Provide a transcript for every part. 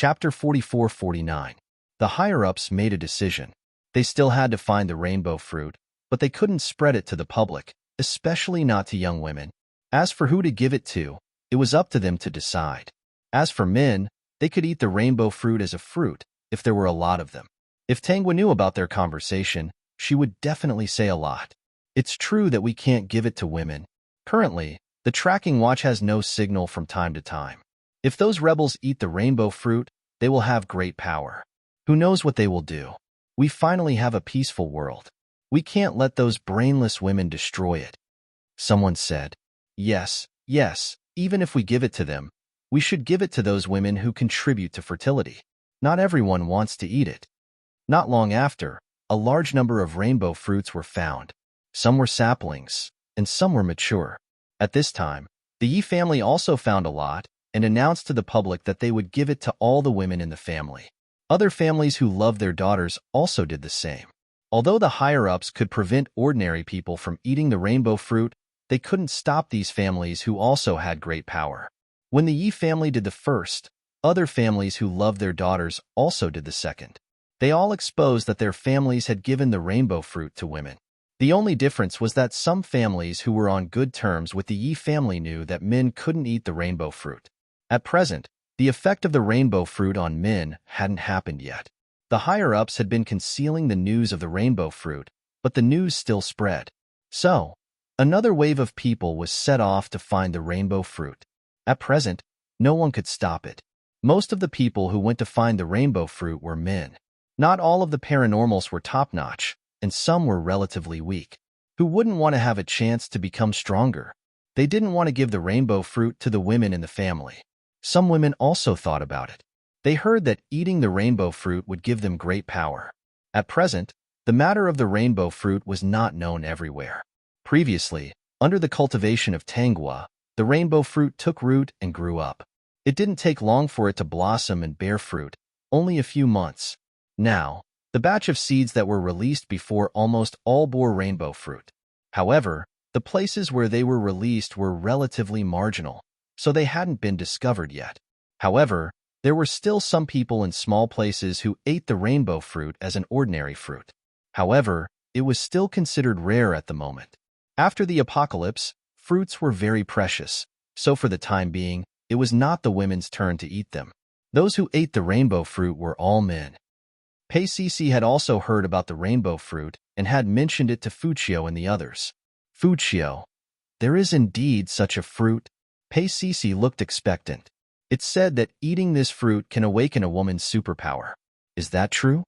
Chapter 44-49. The higher-ups made a decision. They still had to find the rainbow fruit, but they couldn't spread it to the public, especially not to young women. As for who to give it to, it was up to them to decide. As for men, they could eat the rainbow fruit as a fruit, if there were a lot of them. If Tangwa knew about their conversation, she would definitely say a lot. It's true that we can't give it to women. Currently, the tracking watch has no signal from time to time. If those rebels eat the rainbow fruit, they will have great power. Who knows what they will do? We finally have a peaceful world. We can't let those brainless women destroy it. Someone said, yes, even if we give it to them, we should give it to those women who contribute to fertility. Not everyone wants to eat it. Not long after, a large number of rainbow fruits were found. Some were saplings, and some were mature. At this time, the Yi family also found a lot and announced to the public that they would give it to all the women in the family. Other families who loved their daughters also did the same. Although the higher-ups could prevent ordinary people from eating the rainbow fruit, they couldn't stop these families who also had great power. When the Yi family did the first, other families who loved their daughters also did the second. They all exposed that their families had given the rainbow fruit to women. The only difference was that some families who were on good terms with the Yi family knew that men couldn't eat the rainbow fruit. At present, the effect of the rainbow fruit on men hadn't happened yet. The higher-ups had been concealing the news of the rainbow fruit, but the news still spread. So, another wave of people was set off to find the rainbow fruit. At present, no one could stop it. Most of the people who went to find the rainbow fruit were men. Not all of the paranormals were top-notch, and some were relatively weak. Who wouldn't want to have a chance to become stronger? They didn't want to give the rainbow fruit to the women in the family. Some women also thought about it. They heard that eating the rainbow fruit would give them great power. At present, the matter of the rainbow fruit was not known everywhere. Previously, under the cultivation of Tangwa, the rainbow fruit took root and grew up. It didn't take long for it to blossom and bear fruit, only a few months. Now, the batch of seeds that were released before almost all bore rainbow fruit. However, the places where they were released were relatively marginal, so they hadn't been discovered yet. However, there were still some people in small places who ate the rainbow fruit as an ordinary fruit. However, it was still considered rare at the moment. After the apocalypse, fruits were very precious, so for the time being, it was not the women's turn to eat them. Those who ate the rainbow fruit were all men. Pei Sisi had also heard about the rainbow fruit and had mentioned it to Fuchio and the others. Fuchio, there is indeed such a fruit? Pei Sisi looked expectant. It's said that eating this fruit can awaken a woman's superpower. Is that true?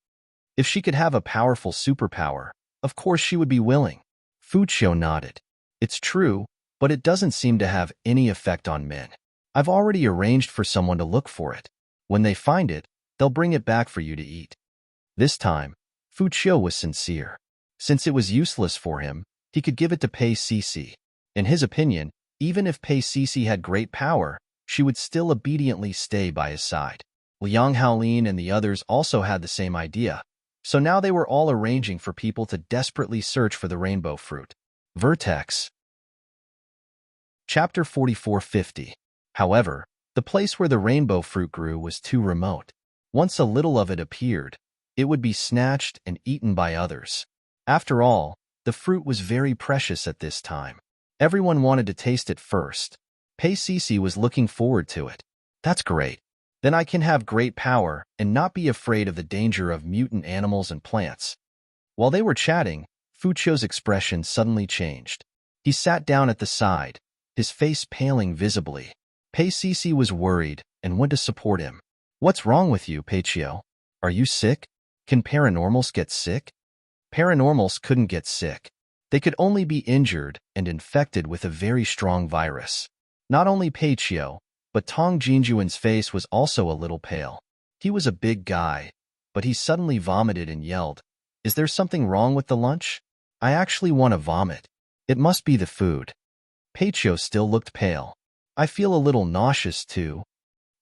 If she could have a powerful superpower, of course she would be willing. Fuchio nodded. It's true, but it doesn't seem to have any effect on men. I've already arranged for someone to look for it. When they find it, they'll bring it back for you to eat. This time, Fuchio was sincere. Since it was useless for him, he could give it to Pei Sisi. In his opinion, even if Pei Sisi had great power, she would still obediently stay by his side. Liang Haolin and the others also had the same idea, so now they were all arranging for people to desperately search for the rainbow fruit. Vertex. Chapter 44-50. However, the place where the rainbow fruit grew was too remote. Once a little of it appeared, it would be snatched and eaten by others. After all, the fruit was very precious at this time. Everyone wanted to taste it first. Pei Sisi was looking forward to it. That's great. Then I can have great power and not be afraid of the danger of mutant animals and plants. While they were chatting, Fuchio's expression suddenly changed. He sat down at the side, his face paling visibly. Pei Sisi was worried and went to support him. What's wrong with you, Peichio? Are you sick? Can paranormals get sick? Paranormals couldn't get sick. They could only be injured and infected with a very strong virus. Not only Peichio, but Tong Jinjuan's face was also a little pale. He was a big guy, but he suddenly vomited and yelled, "Is there something wrong with the lunch? I actually want to vomit. It must be the food." Peichio still looked pale. "I feel a little nauseous too."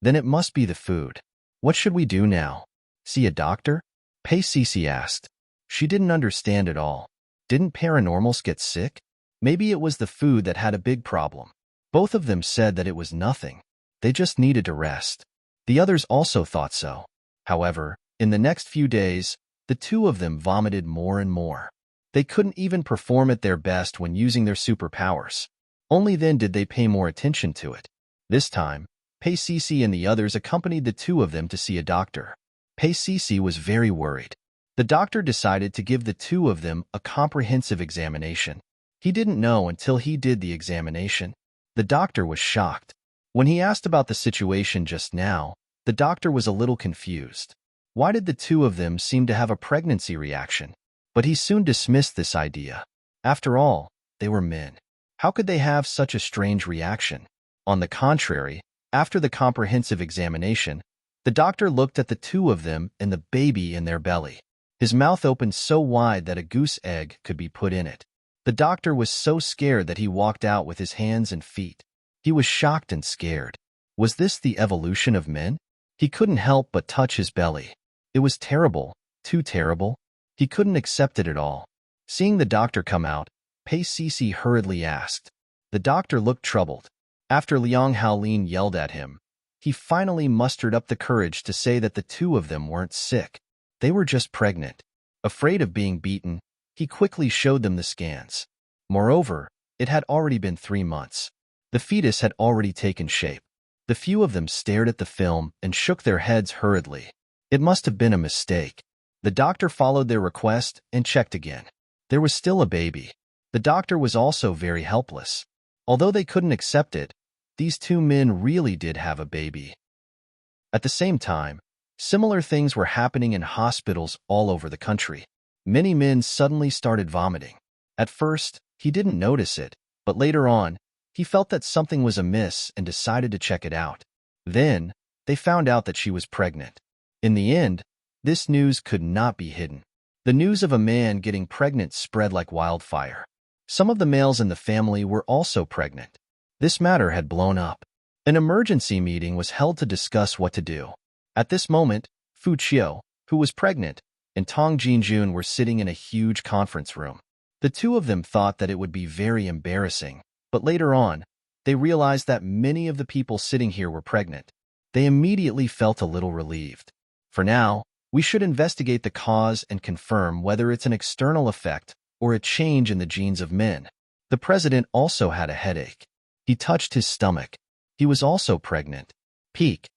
"Then it must be the food. What should we do now? See a doctor?" Pei Sisi asked. She didn't understand at all. Didn't paranormals get sick? Maybe it was the food that had a big problem. Both of them said that it was nothing. They just needed to rest. The others also thought so. However, in the next few days, the two of them vomited more and more. They couldn't even perform at their best when using their superpowers. Only then did they pay more attention to it. This time, Pei-Cici and the others accompanied the two of them to see a doctor. Pei-Cici was very worried. The doctor decided to give the two of them a comprehensive examination. He didn't know until he did the examination. The doctor was shocked. When he asked about the situation just now, the doctor was a little confused. Why did the two of them seem to have a pregnancy reaction? But he soon dismissed this idea. After all, they were men. How could they have such a strange reaction? On the contrary, after the comprehensive examination, the doctor looked at the two of them and the baby in their belly. His mouth opened so wide that a goose egg could be put in it. The doctor was so scared that he walked out with his hands and feet. He was shocked and scared. Was this the evolution of men? He couldn't help but touch his belly. It was terrible, too terrible. He couldn't accept it at all. Seeing the doctor come out, Pei-Cici hurriedly asked. The doctor looked troubled. After Liang Haolin yelled at him, he finally mustered up the courage to say that the two of them weren't sick. They were just pregnant. Afraid of being beaten, he quickly showed them the scans. Moreover, it had already been 3 months. The fetus had already taken shape. The few of them stared at the film and shook their heads hurriedly. It must have been a mistake. The doctor followed their request and checked again. There was still a baby. The doctor was also very helpless. Although they couldn't accept it, these two men really did have a baby. At the same time, similar things were happening in hospitals all over the country. Many men suddenly started vomiting. At first, he didn't notice it, but later on, he felt that something was amiss and decided to check it out. Then, they found out that she was pregnant. In the end, this news could not be hidden. The news of a man getting pregnant spread like wildfire. Some of the males in the family were also pregnant. This matter had blown up. An emergency meeting was held to discuss what to do. At this moment, Fu Qiu, who was pregnant, and Tong Jinjun were sitting in a huge conference room. The two of them thought that it would be very embarrassing, but later on, they realized that many of the people sitting here were pregnant. They immediately felt a little relieved. For now, we should investigate the cause and confirm whether it's an external effect or a change in the genes of men. The president also had a headache. He touched his stomach. He was also pregnant. Peak.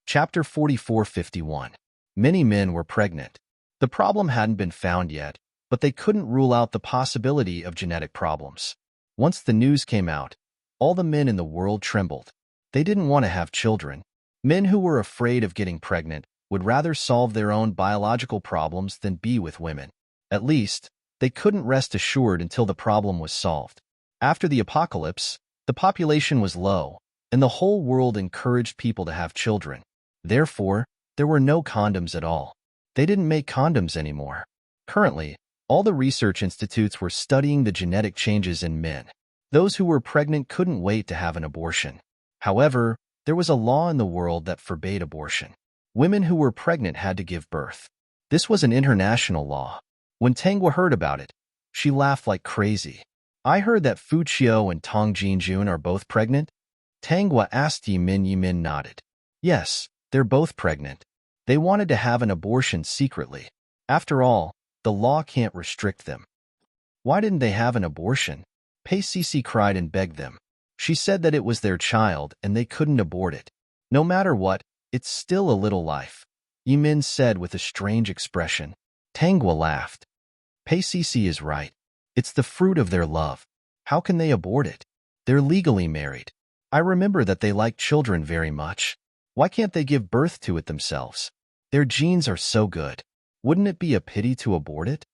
Chapter 44:51. Many men were pregnant. The problem hadn't been found yet, but they couldn't rule out the possibility of genetic problems. Once the news came out, all the men in the world trembled. They didn't want to have children. Men who were afraid of getting pregnant would rather solve their own biological problems than be with women. At least, they couldn't rest assured until the problem was solved. After the apocalypse, the population was low, and the whole world encouraged people to have children. Therefore, there were no condoms at all. They didn't make condoms anymore. Currently, all the research institutes were studying the genetic changes in men. Those who were pregnant couldn't wait to have an abortion. However, there was a law in the world that forbade abortion. Women who were pregnant had to give birth. This was an international law. When Tenghua heard about it, she laughed like crazy. I heard that Fu Qiu and Tong Jinjun are both pregnant? Tenghua asked. Yi Min nodded. Yes, they're both pregnant. They wanted to have an abortion secretly. After all, the law can't restrict them. Why didn't they have an abortion? Pei-Cici cried and begged them. She said that it was their child and they couldn't abort it. No matter what, it's still a little life, Yi Min said with a strange expression. Tenghua laughed. Pei-Cici is right. It's the fruit of their love. How can they abort it? They're legally married. I remember that they like children very much. Why can't they give birth to it themselves? Their genes are so good. Wouldn't it be a pity to abort it?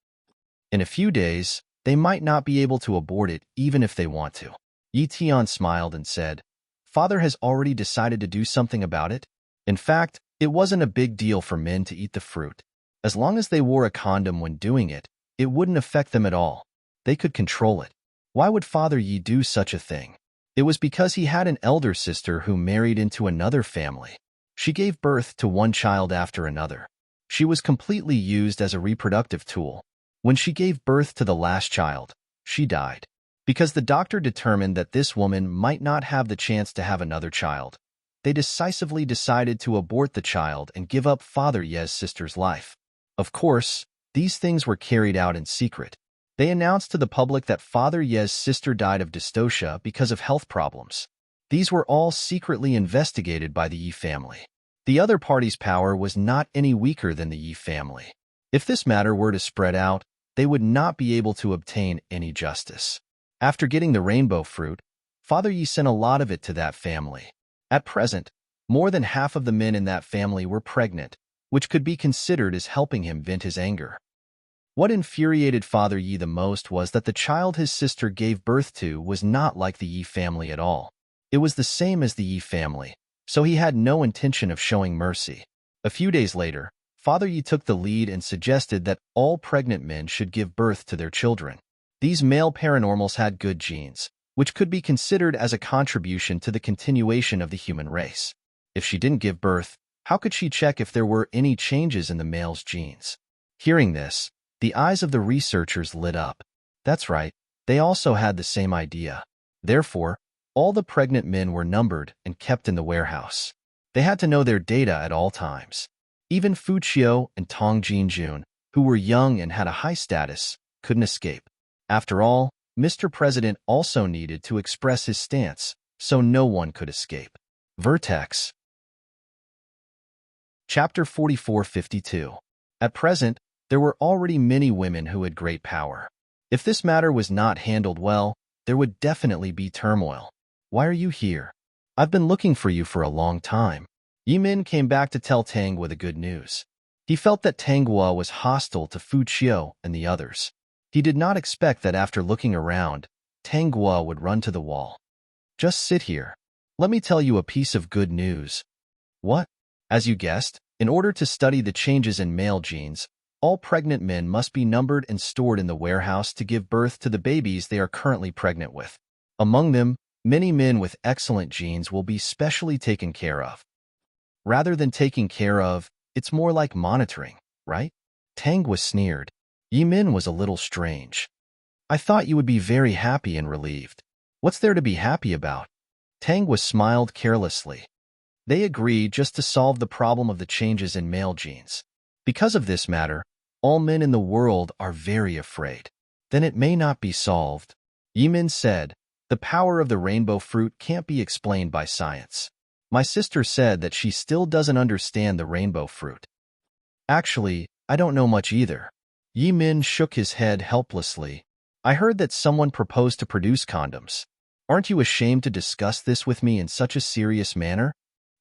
In a few days, they might not be able to abort it even if they want to. Yi Tian smiled and said, Father has already decided to do something about it. In fact, it wasn't a big deal for men to eat the fruit. As long as they wore a condom when doing it, it wouldn't affect them at all. They could control it. Why would Father Yi do such a thing? It was because he had an elder sister who married into another family. She gave birth to one child after another. She was completely used as a reproductive tool. When she gave birth to the last child, she died. Because the doctor determined that this woman might not have the chance to have another child, they decisively decided to abort the child and give up Father Ye's sister's life. Of course, these things were carried out in secret. They announced to the public that Father Ye's sister died of dystocia because of health problems. These were all secretly investigated by the Yi family. The other party's power was not any weaker than the Yi family. If this matter were to spread out, they would not be able to obtain any justice. After getting the rainbow fruit, Father Yi sent a lot of it to that family. At present, more than half of the men in that family were pregnant, which could be considered as helping him vent his anger. What infuriated Father Yi the most was that the child his sister gave birth to was not like the Yi family at all. It was the same as the Yi family, so he had no intention of showing mercy. A few days later, Father Yi took the lead and suggested that all pregnant men should give birth to their children. These male paranormals had good genes, which could be considered as a contribution to the continuation of the human race. If she didn't give birth, how could she check if there were any changes in the male's genes? Hearing this, the eyes of the researchers lit up. That's right, they also had the same idea. Therefore, all the pregnant men were numbered and kept in the warehouse. They had to know their data at all times. Even Fu Qiu and Tong Jinjun, who were young and had a high status, couldn't escape. After all, Mr. President also needed to express his stance, so no one could escape. Vertex. Chapter 4452. At present, there were already many women who had great power. If this matter was not handled well, there would definitely be turmoil. Why are you here? I've been looking for you for a long time. Yimin came back to tell Tang Hua the good news. He felt that Tang Hua was hostile to Fu Qiu and the others. He did not expect that after looking around, Tang Hua would run to the wall. Just sit here. Let me tell you a piece of good news. What? As you guessed, in order to study the changes in male genes, all pregnant men must be numbered and stored in the warehouse to give birth to the babies they are currently pregnant with. Among them, many men with excellent genes will be specially taken care of. Rather than taking care of, it's more like monitoring, right? Tang was sneered. Yimin was a little strange. I thought you would be very happy and relieved. What's there to be happy about? Tang was smiled carelessly. They agreed just to solve the problem of the changes in male genes. Because of this matter, all men in the world are very afraid. Then it may not be solved. Yimin said, the power of the rainbow fruit can't be explained by science. My sister said that she still doesn't understand the rainbow fruit. Actually, I don't know much either. Yimin shook his head helplessly. I heard that someone proposed to produce condoms. Aren't you ashamed to discuss this with me in such a serious manner?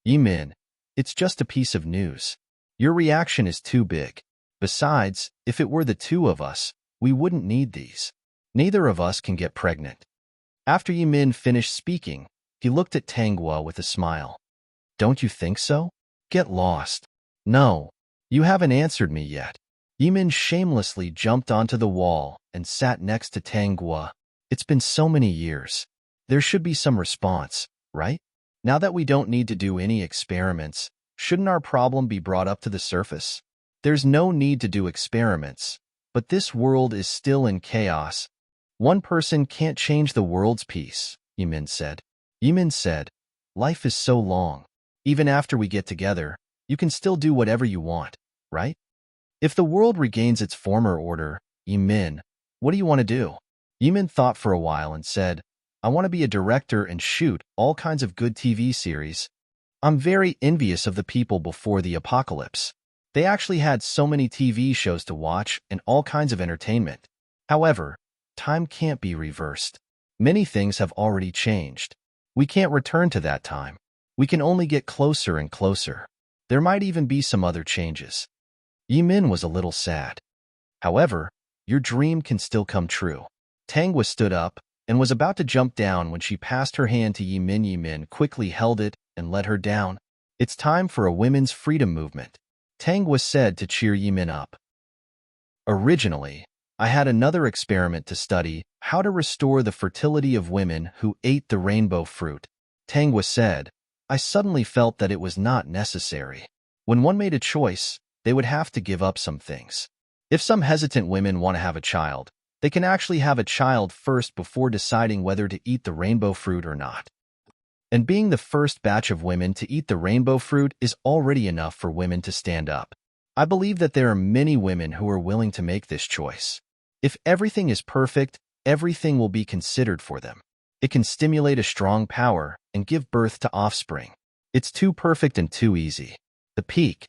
Yimin, it's just a piece of news. Your reaction is too big. Besides, if it were the two of us, we wouldn't need these. Neither of us can get pregnant. After Yimin finished speaking, he looked at Tang Hua with a smile. Don't you think so? Get lost. No, you haven't answered me yet. Yimin shamelessly jumped onto the wall and sat next to Tang Hua. It's been so many years. There should be some response, right? Now that we don't need to do any experiments, shouldn't our problem be brought up to the surface? There's no need to do experiments, but this world is still in chaos. One person can't change the world's peace, Yimin said. Yimin said, life is so long. Even after we get together, you can still do whatever you want, right? If the world regains its former order, Yimin, what do you want to do? Yimin thought for a while and said, I want to be a director and shoot all kinds of good TV series. I'm very envious of the people before the apocalypse. They actually had so many TV shows to watch and all kinds of entertainment. However, time can't be reversed. Many things have already changed. We can't return to that time. We can only get closer and closer. There might even be some other changes. Yimin was a little sad. However, your dream can still come true. Tang Hua stood up and was about to jump down when she passed her hand to Yimin. Yimin quickly held it and let her down. It's time for a women's freedom movement. Tang Hua said to cheer Yimin up. Originally, I had another experiment to study how to restore the fertility of women who ate the rainbow fruit. Tang Hua said, I suddenly felt that it was not necessary. When one made a choice, they would have to give up some things. If some hesitant women want to have a child, they can actually have a child first before deciding whether to eat the rainbow fruit or not. And being the first batch of women to eat the rainbow fruit is already enough for women to stand up. I believe that there are many women who are willing to make this choice. If everything is perfect, everything will be considered for them. It can stimulate a strong power and give birth to offspring. It's too perfect and too easy. The peak.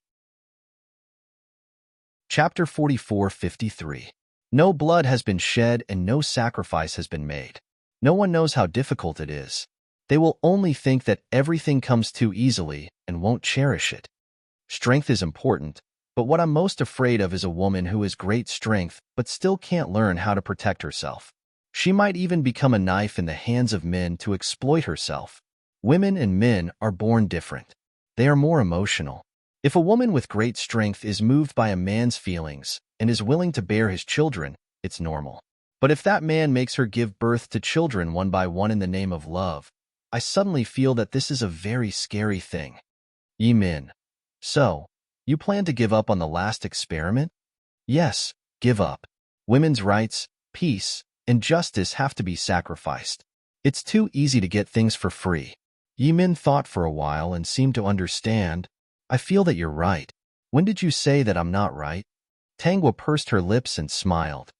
Chapter 44:53. No blood has been shed and no sacrifice has been made. No one knows how difficult it is. They will only think that everything comes too easily and won't cherish it. Strength is important, but what I'm most afraid of is a woman who has great strength but still can't learn how to protect herself. She might even become a knife in the hands of men to exploit herself. Women and men are born different. They are more emotional. If a woman with great strength is moved by a man's feelings and is willing to bear his children, it's normal. But if that man makes her give birth to children one by one in the name of love, I suddenly feel that this is a very scary thing. Ye men. So, you plan to give up on the last experiment? Yes, give up. Women's rights, peace, and justice have to be sacrificed. It's too easy to get things for free. Ye men thought for a while and seemed to understand. I feel that you're right. When did you say that I'm not right? Tangwa pursed her lips and smiled.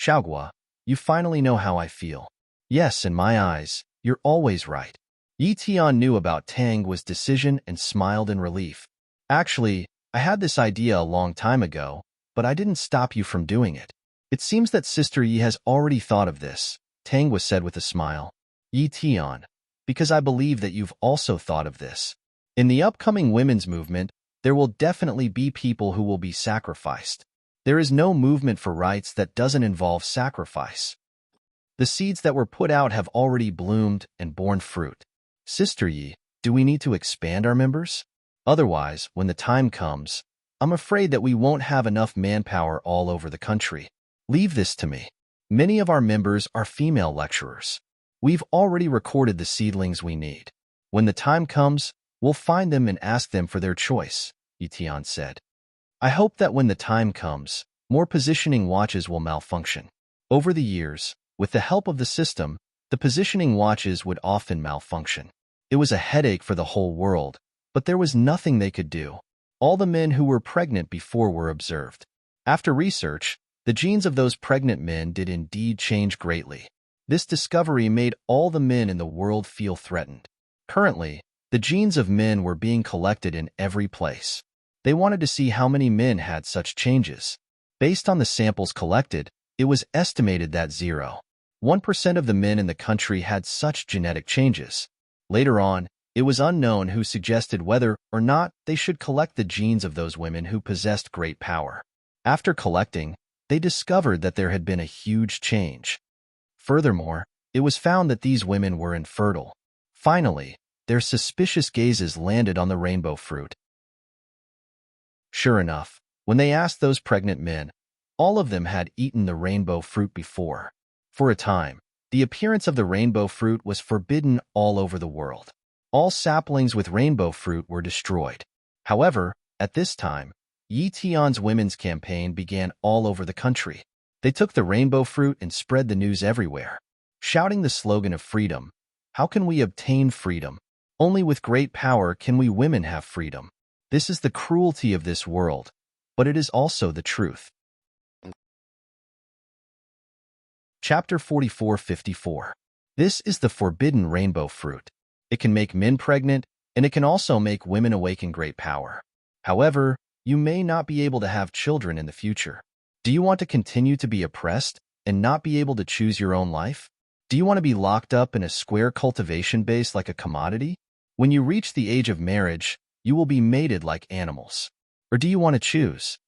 Xiaogua, you finally know how I feel. Yes, in my eyes, you're always right. Yi Tian knew about Tangwa's decision and smiled in relief. Actually, I had this idea a long time ago, but I didn't stop you from doing it. It seems that Sister Yi has already thought of this, Tangwa said with a smile. Yi Tian, because I believe that you've also thought of this. In the upcoming women's movement, there will definitely be people who will be sacrificed. There is no movement for rights that doesn't involve sacrifice. The seeds that were put out have already bloomed and borne fruit. Sister Yi, do we need to expand our members? Otherwise, when the time comes, I'm afraid that we won't have enough manpower all over the country. Leave this to me. Many of our members are female lecturers. We've already recorded the seedlings we need. When the time comes, we'll find them and ask them for their choice, Yitian said. I hope that when the time comes, more positioning watches will malfunction. Over the years, with the help of the system, the positioning watches would often malfunction. It was a headache for the whole world, but there was nothing they could do. All the men who were pregnant before were observed. After research, the genes of those pregnant men did indeed change greatly. This discovery made all the men in the world feel threatened. Currently, the genes of men were being collected in every place. They wanted to see how many men had such changes. Based on the samples collected, it was estimated that 0.1% of the men in the country had such genetic changes. Later on, it was unknown who suggested whether or not they should collect the genes of those women who possessed great power. After collecting, they discovered that there had been a huge change. Furthermore, it was found that these women were infertile. Finally, their suspicious gazes landed on the rainbow fruit. Sure enough, when they asked those pregnant men, all of them had eaten the rainbow fruit before. For a time, the appearance of the rainbow fruit was forbidden all over the world. All saplings with rainbow fruit were destroyed. However, at this time, Yi Tian's women's campaign began all over the country. They took the rainbow fruit and spread the news everywhere, shouting the slogan of freedom. How can we obtain freedom? Only with great power can we women have freedom. This is the cruelty of this world, but it is also the truth. Chapter 44:54. This is the forbidden rainbow fruit. It can make men pregnant, and it can also make women awaken great power. However, you may not be able to have children in the future. Do you want to continue to be oppressed and not be able to choose your own life? Do you want to be locked up in a square cultivation base like a commodity? When you reach the age of marriage, you will be mated like animals. Or do you want to choose?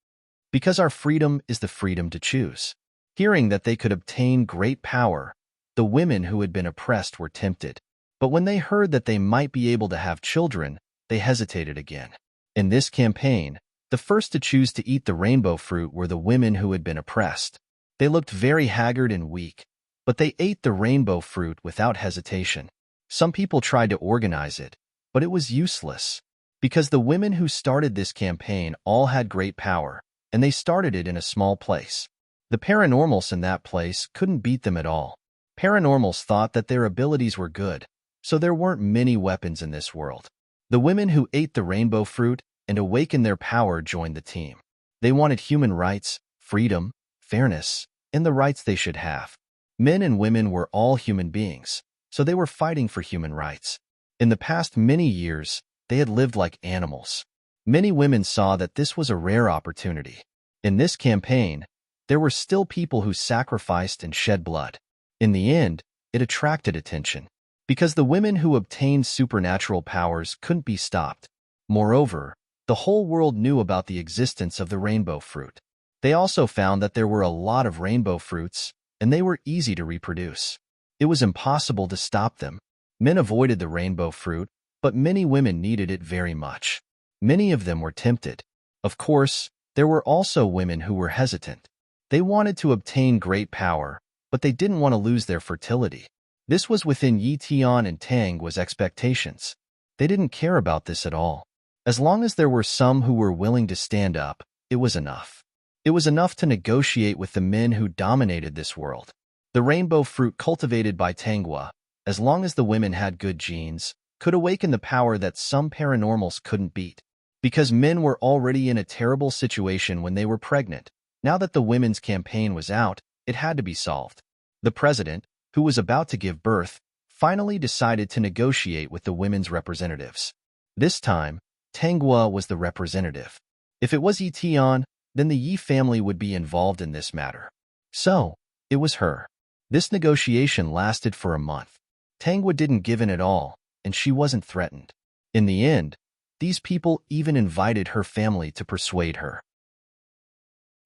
Because our freedom is the freedom to choose. Hearing that they could obtain great power, the women who had been oppressed were tempted. But when they heard that they might be able to have children, they hesitated again. In this campaign, the first to choose to eat the rainbow fruit were the women who had been oppressed. They looked very haggard and weak, but they ate the rainbow fruit without hesitation. Some people tried to organize it, but it was useless. Because the women who started this campaign all had great power, and they started it in a small place. The paranormals in that place couldn't beat them at all. Paranormals thought that their abilities were good, so there weren't many weapons in this world. The women who ate the rainbow fruit and awakened their power joined the team. They wanted human rights, freedom, fairness, and the rights they should have. Men and women were all human beings, so they were fighting for human rights. In the past many years, they had lived like animals. Many women saw that this was a rare opportunity. In this campaign, there were still people who sacrificed and shed blood. In the end, it attracted attention, because the women who obtained supernatural powers couldn't be stopped. Moreover, the whole world knew about the existence of the rainbow fruit. They also found that there were a lot of rainbow fruits, and they were easy to reproduce. It was impossible to stop them. Men avoided the rainbow fruit, but many women needed it very much. Many of them were tempted. Of course, there were also women who were hesitant. They wanted to obtain great power, but they didn't want to lose their fertility. This was within Yi Tian and Tang's expectations. They didn't care about this at all. As long as there were some who were willing to stand up, it was enough. It was enough to negotiate with the men who dominated this world. The rainbow fruit cultivated by Tangwa, as long as the women had good genes, could awaken the power that some paranormals couldn't beat. Because men were already in a terrible situation when they were pregnant, now that the women's campaign was out, it had to be solved. The president, who was about to give birth, finally decided to negotiate with the women's representatives. This time, Tangwa was the representative. If it was Yi Tian, then the Yi family would be involved in this matter. So, it was her. This negotiation lasted for a month. Tangwa didn't give in at all, and she wasn't threatened. In the end, these people even invited her family to persuade her.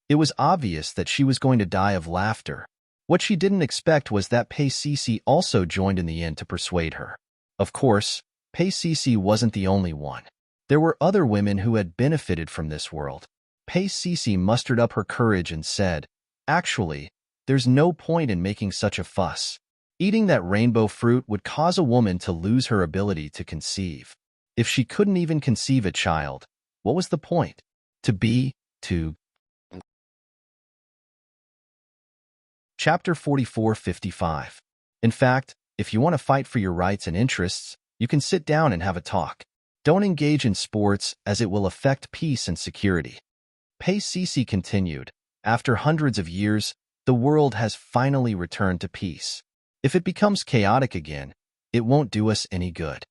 It was obvious that she was going to die of laughter. What she didn't expect was that Pei Sisi also joined in the end to persuade her. Of course, Pei Sisi wasn't the only one. There were other women who had benefited from this world. Pei Sisi mustered up her courage and said, "Actually, there's no point in making such a fuss. Eating that rainbow fruit would cause a woman to lose her ability to conceive. If she couldn't even conceive a child, what was the point? Chapter 44:55. In fact, if you want to fight for your rights and interests, you can sit down and have a talk. Don't engage in sports as it will affect peace and security." Pei Sisi continued, "After hundreds of years, the world has finally returned to peace. If it becomes chaotic again, it won't do us any good."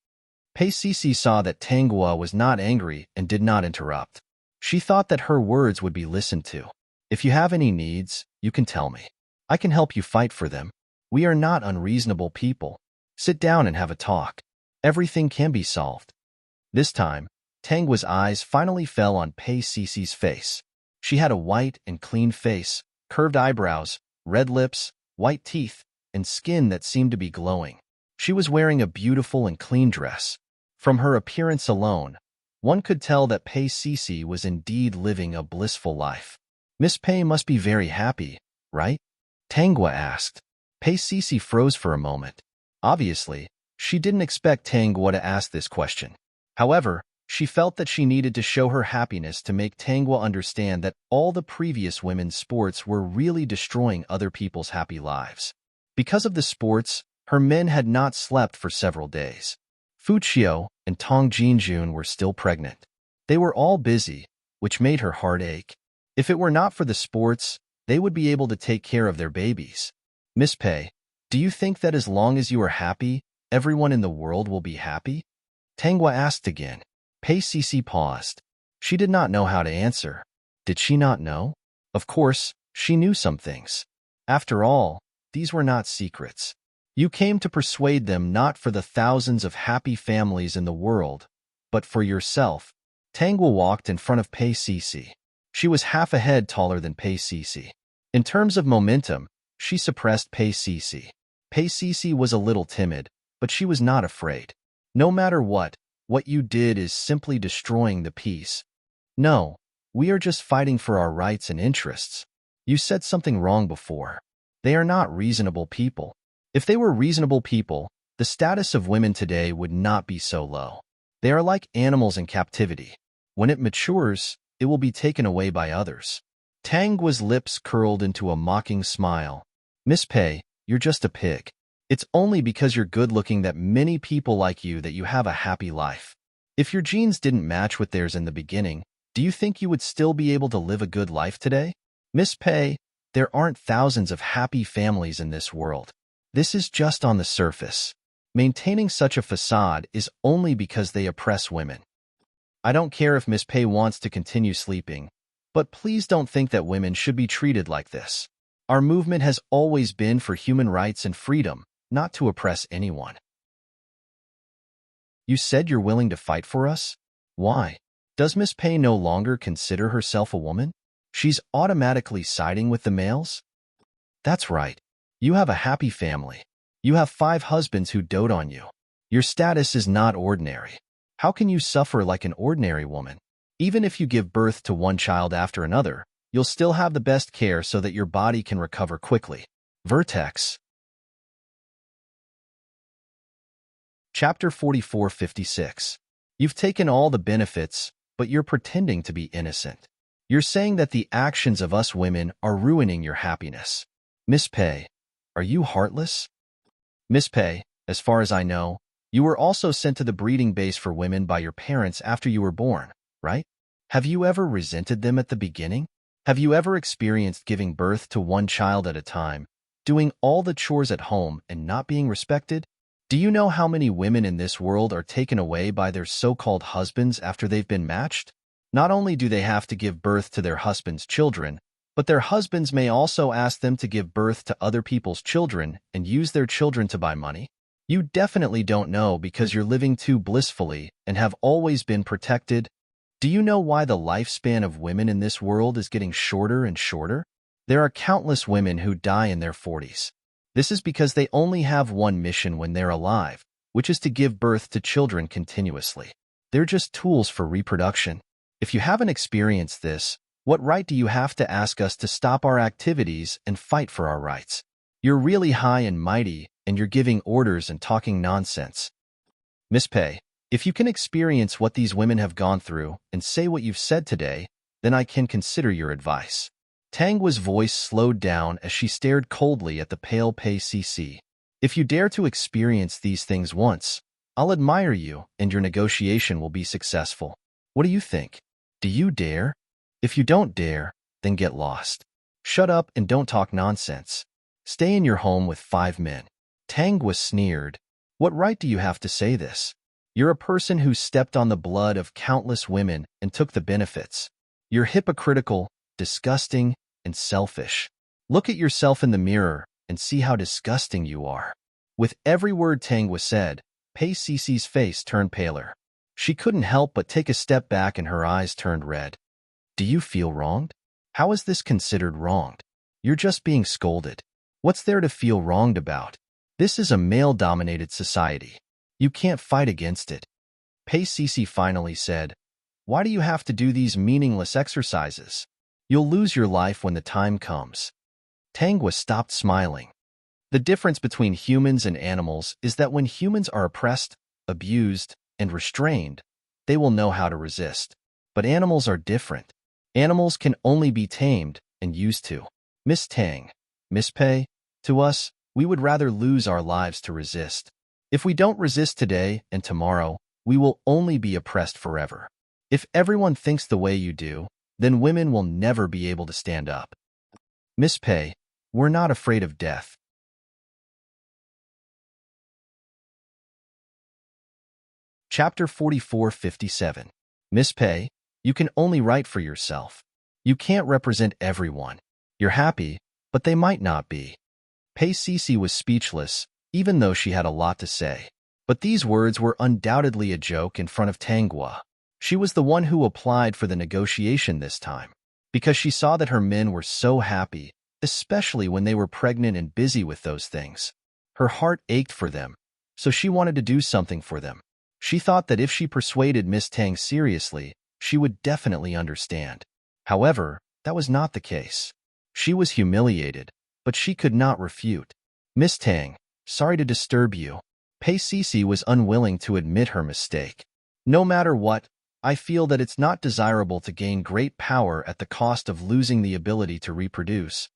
Pei Sisi saw that Tangwa was not angry and did not interrupt. She thought that her words would be listened to. "If you have any needs, you can tell me. I can help you fight for them. We are not unreasonable people. Sit down and have a talk. Everything can be solved." This time, Tangwa's eyes finally fell on Pei Sisi's face. She had a white and clean face, curved eyebrows, red lips, white teeth, and skin that seemed to be glowing. She was wearing a beautiful and clean dress. From her appearance alone, one could tell that Pei Sisi was indeed living a blissful life. "Miss Pei must be very happy, right?" Tangwa asked. Pei Sisi froze for a moment. Obviously, she didn't expect Tangwa to ask this question. However, she felt that she needed to show her happiness to make Tangwa understand that all the previous women's sports were really destroying other people's happy lives. Because of the sports, her men had not slept for several days. Fu Qiu and Tong Jinjun were still pregnant. They were all busy, which made her heart ache. If it were not for the sports, they would be able to take care of their babies. "Miss Pei, do you think that as long as you are happy, everyone in the world will be happy?" Tangwa asked again. Pei Sisi paused. She did not know how to answer. Did she not know? Of course, she knew some things. After all, these were not secrets. You came to persuade them not for the thousands of happy families in the world, but for yourself. Tangwa walked in front of Pei Sisi. She was half a head taller than Pei Sisi. In terms of momentum, she suppressed Pei Sisi. Pei Sisi was a little timid, but she was not afraid. "No matter what you did is simply destroying the peace. No, we are just fighting for our rights and interests. You said something wrong before. They are not reasonable people. If they were reasonable people, the status of women today would not be so low. They are like animals in captivity. When it matures, it will be taken away by others." Tangwa's lips curled into a mocking smile. "Miss Pei, you're just a pig. It's only because you're good-looking that many people like you that you have a happy life. If your genes didn't match with theirs in the beginning, do you think you would still be able to live a good life today? Miss Pei, there aren't thousands of happy families in this world. This is just on the surface. Maintaining such a facade is only because they oppress women. I don't care if Miss Pei wants to continue sleeping, but please don't think that women should be treated like this. Our movement has always been for human rights and freedom, not to oppress anyone. You said you're willing to fight for us? Why? Does Miss Pei no longer consider herself a woman? She's automatically siding with the males? That's right. You have a happy family. You have 5 husbands who dote on you. Your status is not ordinary. How can you suffer like an ordinary woman? Even if you give birth to one child after another, you'll still have the best care so that your body can recover quickly. Vertex. Chapter 44-56. You've taken all the benefits, but you're pretending to be innocent. You're saying that the actions of us women are ruining your happiness. Miss Pei, are you heartless? Miss Pei, as far as I know, you were also sent to the breeding base for women by your parents after you were born, right? Have you ever resented them at the beginning? Have you ever experienced giving birth to one child at a time, doing all the chores at home and not being respected? Do you know how many women in this world are taken away by their so-called husbands after they've been matched? Not only do they have to give birth to their husbands' children, but their husbands may also ask them to give birth to other people's children and use their children to buy money. You definitely don't know because you're living too blissfully and have always been protected. Do you know why the lifespan of women in this world is getting shorter and shorter? There are countless women who die in their 40s. This is because they only have one mission when they're alive, which is to give birth to children continuously. They're just tools for reproduction. If you haven't experienced this, what right do you have to ask us to stop our activities and fight for our rights? You're really high and mighty, and you're giving orders and talking nonsense. Miss Pei, if you can experience what these women have gone through and say what you've said today, then I can consider your advice. Tangwa's voice slowed down as she stared coldly at the pale Pei Cici. If you dare to experience these things once, I'll admire you and your negotiation will be successful. What do you think? Do you dare? If you don't dare, then get lost. Shut up and don't talk nonsense. Stay in your home with 5 men. Tangwa sneered. What right do you have to say this? You're a person who stepped on the blood of countless women and took the benefits. You're hypocritical, disgusting, and selfish. Look at yourself in the mirror and see how disgusting you are. With every word Tangwa said, Pei Cici's face turned paler. She couldn't help but take a step back and her eyes turned red. Do you feel wronged? How is this considered wronged? You're just being scolded. What's there to feel wronged about? This is a male-dominated society. You can't fight against it. Pei Cici finally said, Why do you have to do these meaningless exercises? You'll lose your life when the time comes. Tangwa stopped smiling. The difference between humans and animals is that when humans are oppressed, abused, and restrained, they will know how to resist. But animals are different. Animals can only be tamed and used to. Miss Tang, Miss Pei, to us, we would rather lose our lives to resist. If we don't resist today and tomorrow, we will only be oppressed forever. If everyone thinks the way you do, then women will never be able to stand up. Miss Pei, we're not afraid of death. Chapter 44-57. Miss Pei, you can only write for yourself. You can't represent everyone. You're happy, but they might not be. Pei Cici was speechless, even though she had a lot to say. But these words were undoubtedly a joke in front of Tangwa. She was the one who applied for the negotiation this time, because she saw that her men were so happy, especially when they were pregnant and busy with those things. Her heart ached for them, so she wanted to do something for them. She thought that if she persuaded Miss Tang seriously, she would definitely understand. However, that was not the case. She was humiliated, but she could not refute. Miss Tang, sorry to disturb you. Pei Cici was unwilling to admit her mistake. No matter what, I feel that it's not desirable to gain great power at the cost of losing the ability to reproduce.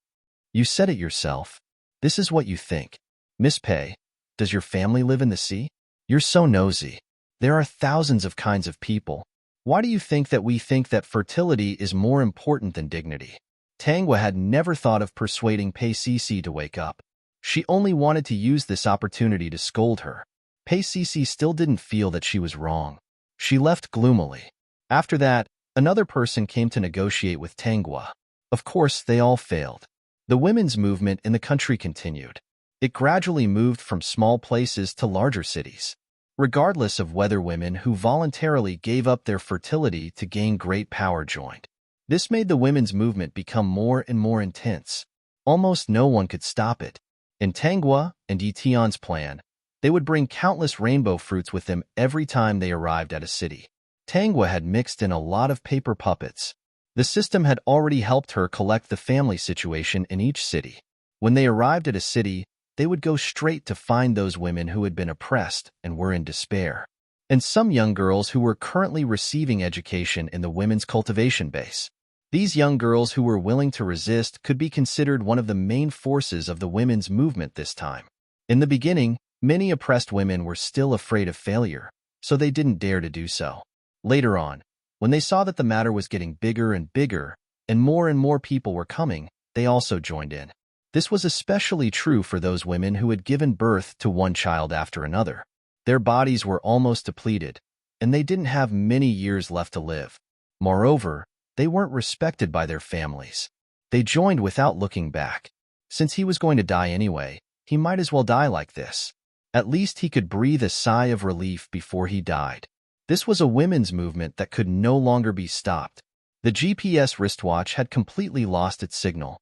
You said it yourself. This is what you think. Miss Pei, Does your family live in the sea? You're so nosy. There are thousands of kinds of people. Why do you think that we think that fertility is more important than dignity? Tangwa had never thought of persuading Pei Sisi to wake up. She only wanted to use this opportunity to scold her. Pei Sisi still didn't feel that she was wrong. She left gloomily. After that, another person came to negotiate with Tangwa. Of course, they all failed. The women's movement in the country continued. It gradually moved from small places to larger cities. Regardless of whether women who voluntarily gave up their fertility to gain great power joined. This made the women's movement become more and more intense. Almost no one could stop it. In Tangwa and Yition's plan, they would bring countless rainbow fruits with them every time they arrived at a city. Tangwa had mixed in a lot of paper puppets. The system had already helped her collect the family situation in each city. When they arrived at a city, they would go straight to find those women who had been oppressed and were in despair, and some young girls who were currently receiving education in the women's cultivation base. These young girls who were willing to resist could be considered one of the main forces of the women's movement this time. In the beginning, many oppressed women were still afraid of failure, so they didn't dare to do so. Later on, when they saw that the matter was getting bigger and bigger, and more people were coming, they also joined in. This was especially true for those women who had given birth to one child after another. Their bodies were almost depleted, and they didn't have many years left to live. Moreover, they weren't respected by their families. They joined without looking back. Since he was going to die anyway, he might as well die like this. At least he could breathe a sigh of relief before he died. This was a women's movement that could no longer be stopped. The GPS wristwatch had completely lost its signal.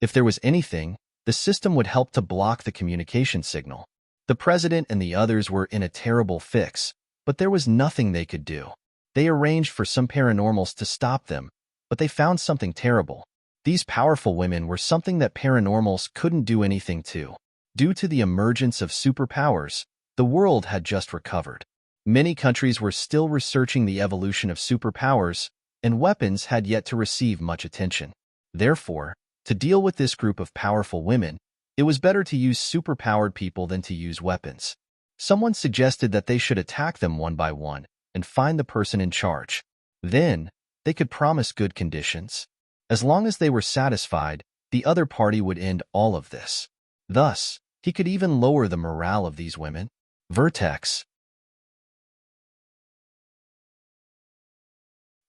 If there was anything, the system would help to block the communication signal. The president and the others were in a terrible fix, but there was nothing they could do. They arranged for some paranormals to stop them, but they found something terrible. These powerful women were something that paranormals couldn't do anything to. Due to the emergence of superpowers, the world had just recovered. Many countries were still researching the evolution of superpowers, and weapons had yet to receive much attention. Therefore, to deal with this group of powerful women, it was better to use superpowered people than to use weapons. Someone suggested that they should attack them one by one and find the person in charge. Then, they could promise good conditions. As long as they were satisfied, the other party would end all of this. Thus, he could even lower the morale of these women. Vertex.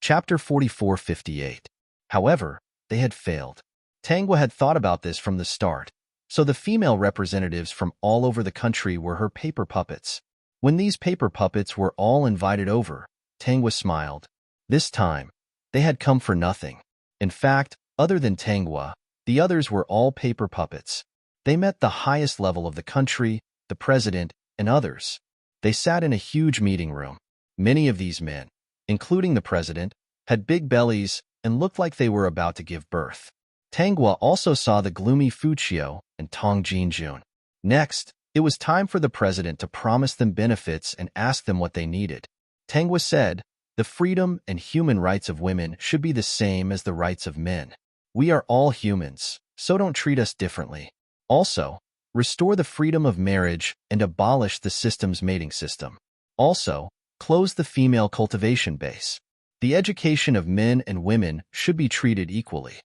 Chapter 4458. However, they had failed. Tangwa had thought about this from the start, so the female representatives from all over the country were her paper puppets. When these paper puppets were all invited over, Tangwa smiled. This time, they had come for nothing. In fact, other than Tangwa, the others were all paper puppets. They met the highest level of the country, the president, and others. They sat in a huge meeting room. Many of these men, including the president, had big bellies and looked like they were about to give birth. Tangwa also saw the gloomy Fuchio and Tong Jinjun. Next, it was time for the president to promise them benefits and ask them what they needed. Tangwa said, "The freedom and human rights of women should be the same as the rights of men. We are all humans, so don't treat us differently. Also, restore the freedom of marriage and abolish the system's mating system. Also, close the female cultivation base. The education of men and women should be treated equally."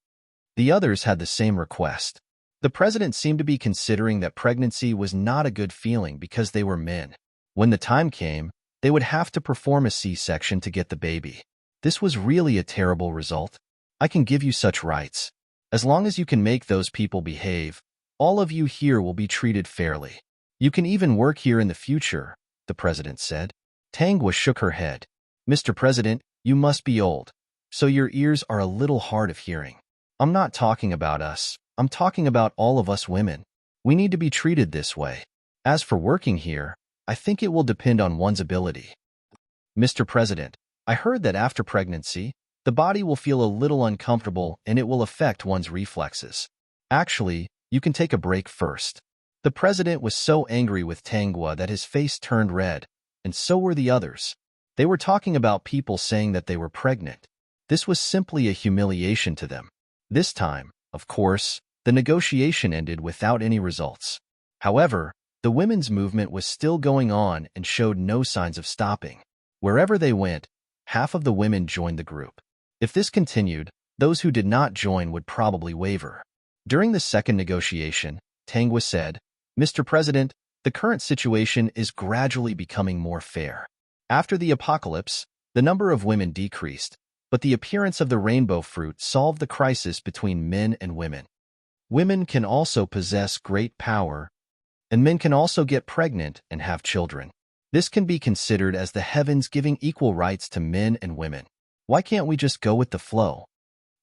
The others had the same request. The president seemed to be considering that pregnancy was not a good feeling because they were men. When the time came, they would have to perform a C-section to get the baby. This was really a terrible result. I can give you such rights. As long as you can make those people behave, all of you here will be treated fairly. You can even work here in the future, the president said. Tangwa shook her head. Mr. President, you must be old, so your ears are a little hard of hearing. I'm not talking about us. I'm talking about all of us women. We need to be treated this way. As for working here, I think it will depend on one's ability. Mr. President, I heard that after pregnancy, the body will feel a little uncomfortable and it will affect one's reflexes. Actually, you can take a break first. The president was so angry with Tangwa that his face turned red, and so were the others. They were talking about people saying that they were pregnant. This was simply a humiliation to them. This time, of course, the negotiation ended without any results. However, the women's movement was still going on and showed no signs of stopping. Wherever they went, half of the women joined the group. If this continued, those who did not join would probably waver. During the second negotiation, Tangwa said, "Mr. President, the current situation is gradually becoming more fair. After the apocalypse, the number of women decreased, but the appearance of the rainbow fruit solved the crisis between men and women. Women can also possess great power, and men can also get pregnant and have children. This can be considered as the heavens giving equal rights to men and women. Why can't we just go with the flow?"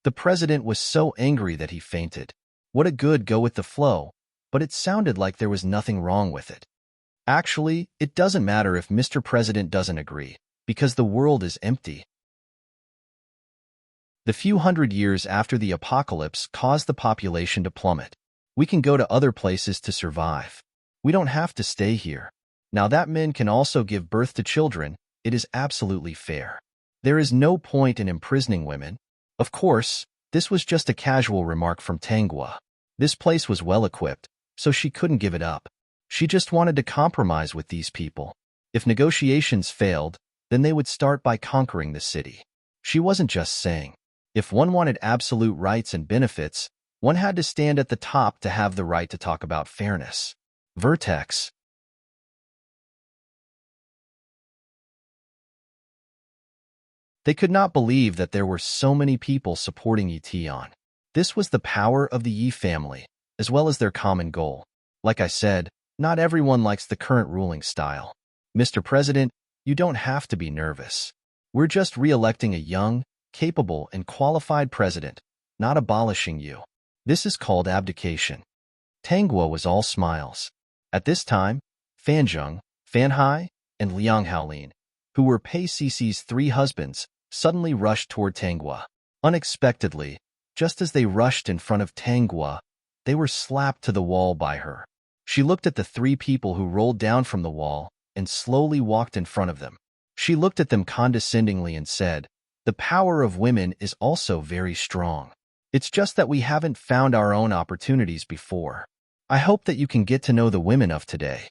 The president was so angry that he fainted. What a good go with the flow, but it sounded like there was nothing wrong with it. Actually, it doesn't matter if Mr. President doesn't agree, because the world is empty. The few hundred years after the apocalypse caused the population to plummet. We can go to other places to survive. We don't have to stay here. Now that men can also give birth to children, it is absolutely fair. There is no point in imprisoning women. Of course, this was just a casual remark from Tangwa. This place was well equipped, so she couldn't give it up. She just wanted to compromise with these people. If negotiations failed, then they would start by conquering the city. She wasn't just saying. If one wanted absolute rights and benefits, one had to stand at the top to have the right to talk about fairness. Vertex. They could not believe that there were so many people supporting Yetion. This was the power of the Yi family, as well as their common goal. Like I said, not everyone likes the current ruling style. Mr. President, you don't have to be nervous. We're just re-electing a young, capable, and qualified president, not abolishing you. This is called abdication. Tangwa was all smiles. At this time, Fanjung, Fanhai, and Liang Haolin, who were Pei Cici's 3 husbands, suddenly rushed toward Tangwa. Unexpectedly, just as they rushed in front of Tangwa, they were slapped to the wall by her. She looked at the 3 people who rolled down from the wall and slowly walked in front of them. She looked at them condescendingly and said, "The power of women is also very strong. It's just that we haven't found our own opportunities before. I hope that you can get to know the women of today.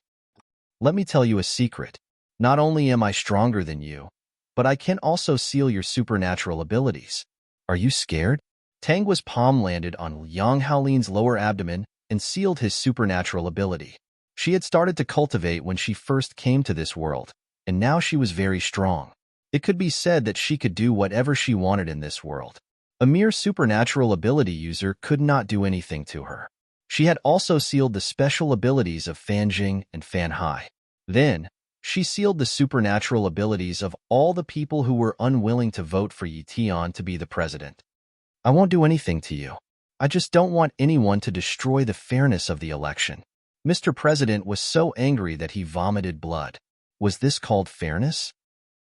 Let me tell you a secret. Not only am I stronger than you, but I can also seal your supernatural abilities. Are you scared?" Tangwa's palm landed on Liang Haolin's lower abdomen and sealed his supernatural ability. She had started to cultivate when she first came to this world, and now she was very strong. It could be said that she could do whatever she wanted in this world. A mere supernatural ability user could not do anything to her. She had also sealed the special abilities of Fanjing and Fanhai. Then, she sealed the supernatural abilities of all the people who were unwilling to vote for Yetion to be the president. "I won't do anything to you. I just don't want anyone to destroy the fairness of the election." Mr. President was so angry that he vomited blood. Was this called fairness?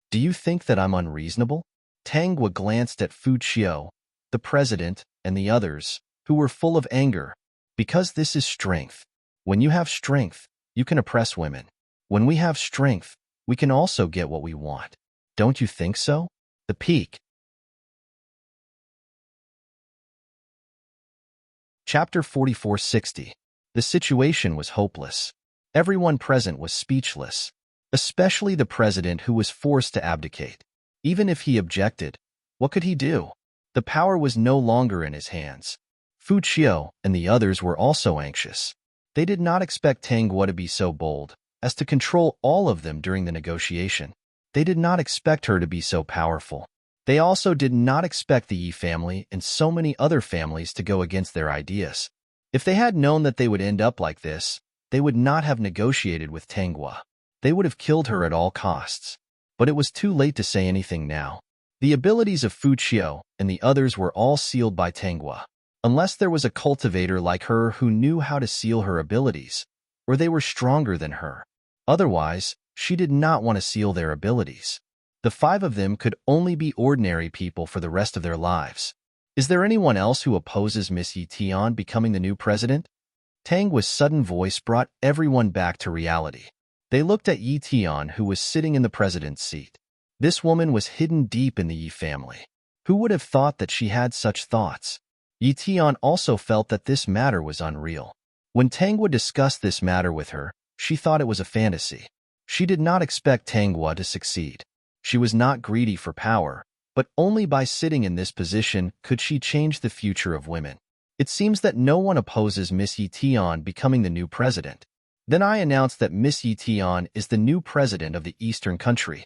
Do you think that I'm unreasonable? Tangwa glanced at Fu Qiu, the president, and the others, who were full of anger. Because this is strength. When you have strength, you can oppress women. When we have strength, we can also get what we want. Don't you think so? The peak. Chapter 4460. The situation was hopeless. Everyone present was speechless, especially the president who was forced to abdicate. Even if he objected, what could he do? The power was no longer in his hands. Fu Qiu and the others were also anxious. They did not expect Tangwa to be so bold as to control all of them during the negotiation. They did not expect her to be so powerful. They also did not expect the Yi family and so many other families to go against their ideas. If they had known that they would end up like this, they would not have negotiated with Tangwa. They would have killed her at all costs. But it was too late to say anything now. The abilities of Fu Qiu and the others were all sealed by Tangwa, unless there was a cultivator like her who knew how to seal her abilities, or they were stronger than her. Otherwise, she did not want to seal their abilities. The 5 of them could only be ordinary people for the rest of their lives. Is there anyone else who opposes Miss Yetion becoming the new president? Tangwa's sudden voice brought everyone back to reality. They looked at Yetion, who was sitting in the president's seat. This woman was hidden deep in the Yi family. Who would have thought that she had such thoughts? Yetion also felt that this matter was unreal. When Tangwa discussed this matter with her, she thought it was a fantasy. She did not expect Tangwa to succeed. She was not greedy for power, but only by sitting in this position could she change the future of women. It seems that no one opposes Miss Yi Tian becoming the new president. Then I announced that Miss Yi Tian is the new president of the Eastern country.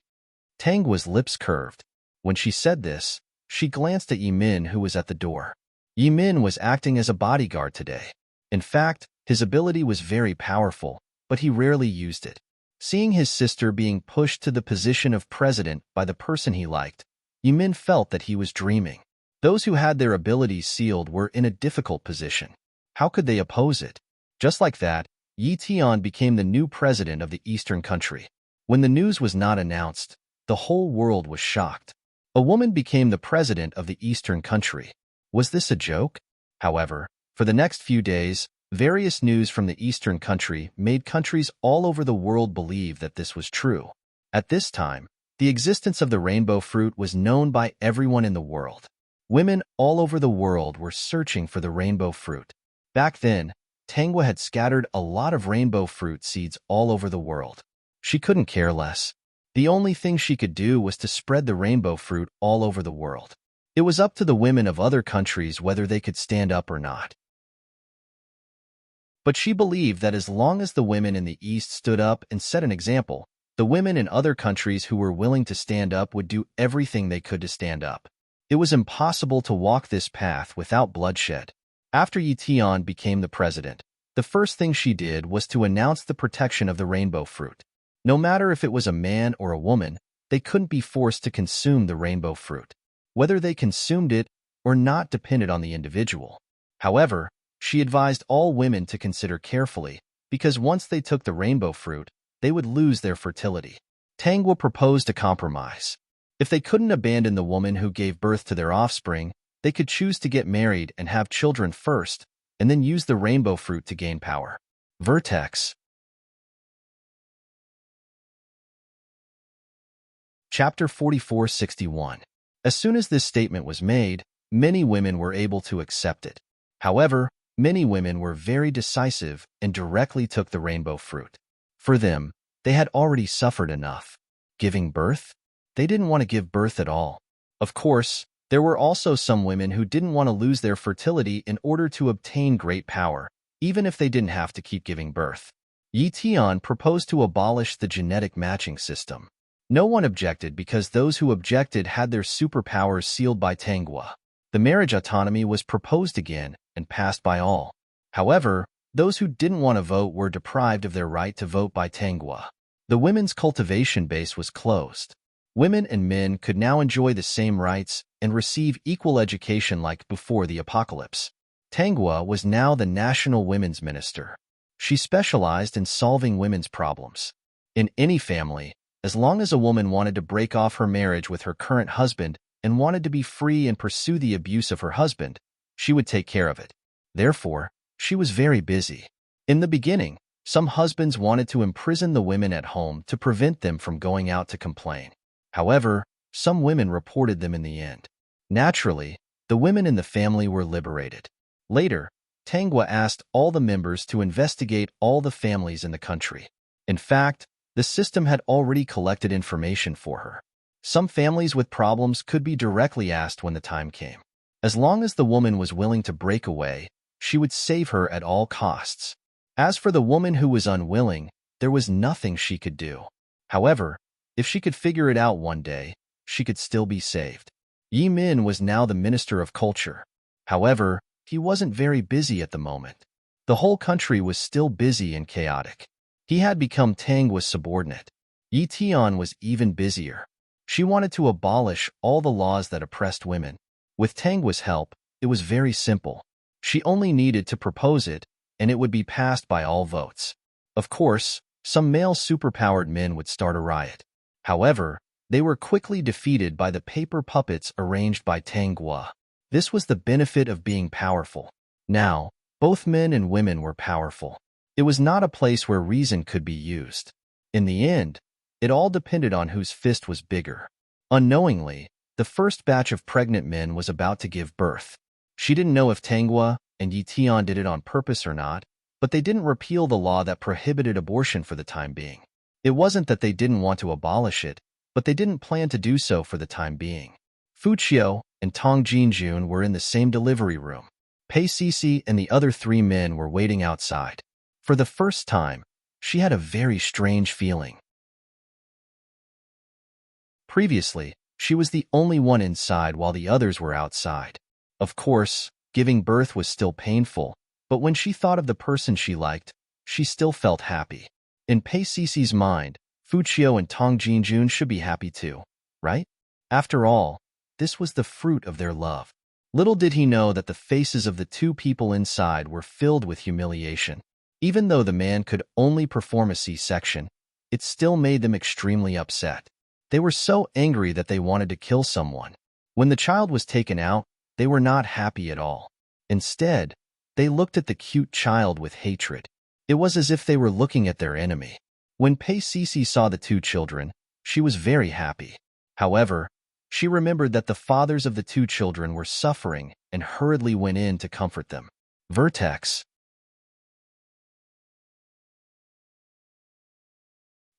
Tangwa's lips curved. When she said this, she glanced at Yi Min, who was at the door. Yi Min was acting as a bodyguard today. In fact, his ability was very powerful, but he rarely used it. Seeing his sister being pushed to the position of president by the person he liked, Yi Min felt that he was dreaming. Those who had their abilities sealed were in a difficult position. How could they oppose it? Just like that, Yi Tian became the new president of the Eastern country. When the news was not announced, the whole world was shocked. A woman became the president of the Eastern country. Was this a joke? However, for the next few days, various news from the Eastern country made countries all over the world believe that this was true. At this time, the existence of the rainbow fruit was known by everyone in the world. Women all over the world were searching for the rainbow fruit. Back then, Tangwa had scattered a lot of rainbow fruit seeds all over the world. She couldn't care less. The only thing she could do was to spread the rainbow fruit all over the world. It was up to the women of other countries whether they could stand up or not. But she believed that as long as the women in the East stood up and set an example, the women in other countries who were willing to stand up would do everything they could to stand up. It was impossible to walk this path without bloodshed. After Yi Tian became the president, the first thing she did was to announce the protection of the rainbow fruit. No matter if it was a man or a woman, they couldn't be forced to consume the rainbow fruit. Whether they consumed it or not depended on the individual. However, she advised all women to consider carefully, because once they took the rainbow fruit, they would lose their fertility. Tangwa proposed a compromise. If they couldn't abandon the woman who gave birth to their offspring, they could choose to get married and have children first, and then use the rainbow fruit to gain power. Vertex. Chapter 4461. As soon as this statement was made, many women were able to accept it. However, many women were very decisive and directly took the rainbow fruit. For them, they had already suffered enough. Giving birth? They didn't want to give birth at all. Of course, there were also some women who didn't want to lose their fertility in order to obtain great power, even if they didn't have to keep giving birth. Yi Tian proposed to abolish the genetic matching system. No one objected because those who objected had their superpowers sealed by Tangwa. The marriage autonomy was proposed again and passed by all. However, those who didn't want to vote were deprived of their right to vote by Tangwa. The women's cultivation base was closed. Women and men could now enjoy the same rights and receive equal education like before the apocalypse. Tangwa was now the national women's minister. She specialized in solving women's problems. In any family, as long as a woman wanted to break off her marriage with her current husband and wanted to be free and pursue the abuse of her husband, she would take care of it. Therefore, she was very busy. In the beginning, some husbands wanted to imprison the women at home to prevent them from going out to complain. However, some women reported them in the end. Naturally, the women in the family were liberated. Later, Tangwa asked all the members to investigate all the families in the country. In fact, the system had already collected information for her. Some families with problems could be directly asked when the time came. As long as the woman was willing to break away, she would save her at all costs. As for the woman who was unwilling, there was nothing she could do. However, if she could figure it out one day, she could still be saved. Yi Min was now the Minister of Culture. However, he wasn't very busy at the moment. The whole country was still busy and chaotic. He had become Tangwa's subordinate. Yi Tian was even busier. She wanted to abolish all the laws that oppressed women. With Tangwa's help, it was very simple. She only needed to propose it, and it would be passed by all votes. Of course, some male superpowered men would start a riot. However, they were quickly defeated by the paper puppets arranged by Tangwa. This was the benefit of being powerful. Now, both men and women were powerful. It was not a place where reason could be used. In the end, it all depended on whose fist was bigger. Unknowingly, the first batch of pregnant men was about to give birth. She didn't know if Tangwa and Yi Tian did it on purpose or not, but they didn't repeal the law that prohibited abortion for the time being. It wasn't that they didn't want to abolish it, but they didn't plan to do so for the time being. Fuqiao and Tong Jinjun were in the same delivery room. Pei Sisi and the other 3 men were waiting outside. For the first time, she had a very strange feeling. Previously, she was the only one inside while the others were outside. Of course, giving birth was still painful, but when she thought of the person she liked, she still felt happy. In Pei Sisi's mind, Fuqiao and Tong Jinjun should be happy too, right? After all, this was the fruit of their love. Little did he know that the faces of the 2 people inside were filled with humiliation. Even though the man could only perform a C-section, it still made them extremely upset. They were so angry that they wanted to kill someone. When the child was taken out, they were not happy at all. Instead, they looked at the cute child with hatred. It was as if they were looking at their enemy. When Pei Sisi saw the 2 children, she was very happy. However, she remembered that the fathers of the 2 children were suffering and hurriedly went in to comfort them. Vertex.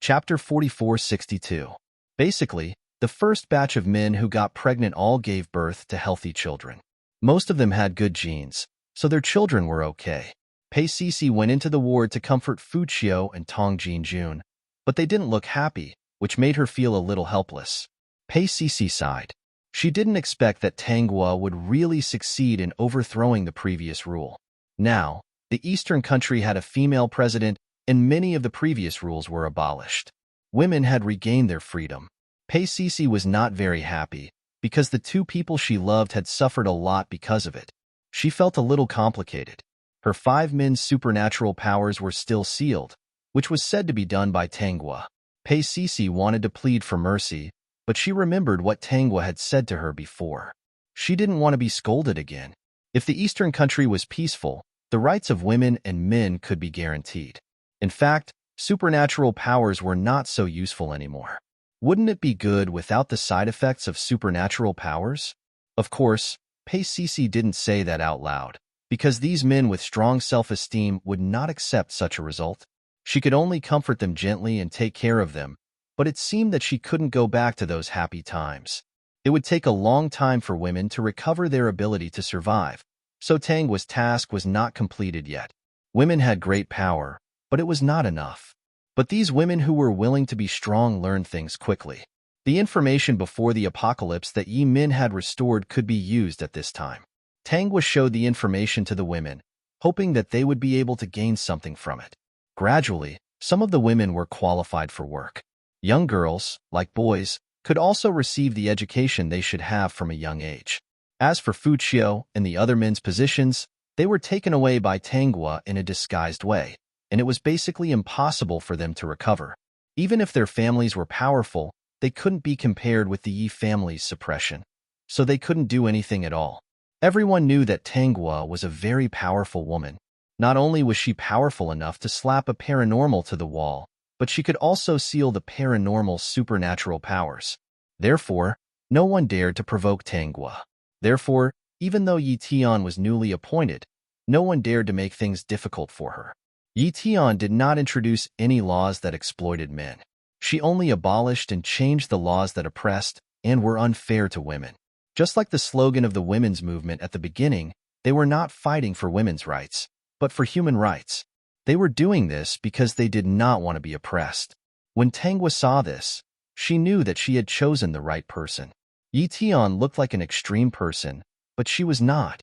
Chapter 4462. Basically, the first batch of men who got pregnant all gave birth to healthy children. Most of them had good genes, so their children were okay. Pei Sisi went into the ward to comfort Fuqiao and Tong Jinjun, but they didn't look happy, which made her feel a little helpless. Pei Sisi sighed. She didn't expect that Tanghua would really succeed in overthrowing the previous rule. Now, the Eastern country had a female president, and many of the previous rules were abolished. Women had regained their freedom. Pei Sisi was not very happy, because the 2 people she loved had suffered a lot because of it. She felt a little complicated. Her 5 men's supernatural powers were still sealed, which was said to be done by Tanghua. Pei Sisi wanted to plead for mercy, but she remembered what Tanghua had said to her before. She didn't want to be scolded again. If the Eastern country was peaceful, the rights of women and men could be guaranteed. In fact, supernatural powers were not so useful anymore. Wouldn't it be good without the side effects of supernatural powers? Of course, Pei Sisi didn't say that out loud, because these men with strong self-esteem would not accept such a result. She could only comfort them gently and take care of them, but it seemed that she couldn't go back to those happy times. It would take a long time for women to recover their ability to survive, so Tanghua's task was not completed yet. Women had great power, but it was not enough. But these women who were willing to be strong learned things quickly. The information before the apocalypse that Yi Min had restored could be used at this time. Tanghua showed the information to the women, hoping that they would be able to gain something from it. Gradually, some of the women were qualified for work. Young girls, like boys, could also receive the education they should have from a young age. As for Fuqiao and the other men's positions, they were taken away by Tanghua in a disguised way, and it was basically impossible for them to recover. Even if their families were powerful, they couldn't be compared with the Yi family's suppression, so they couldn't do anything at all. Everyone knew that Tanghua was a very powerful woman. Not only was she powerful enough to slap a paranormal to the wall, but she could also seal the paranormal's supernatural powers. Therefore, no one dared to provoke Tanghua. Therefore, even though Yi Tian was newly appointed, no one dared to make things difficult for her. Yi Tian did not introduce any laws that exploited men. She only abolished and changed the laws that oppressed and were unfair to women. Just like the slogan of the women's movement at the beginning, they were not fighting for women's rights, but for human rights. They were doing this because they did not want to be oppressed. When Tanghua saw this, she knew that she had chosen the right person. Yi Tian looked like an extreme person, but she was not.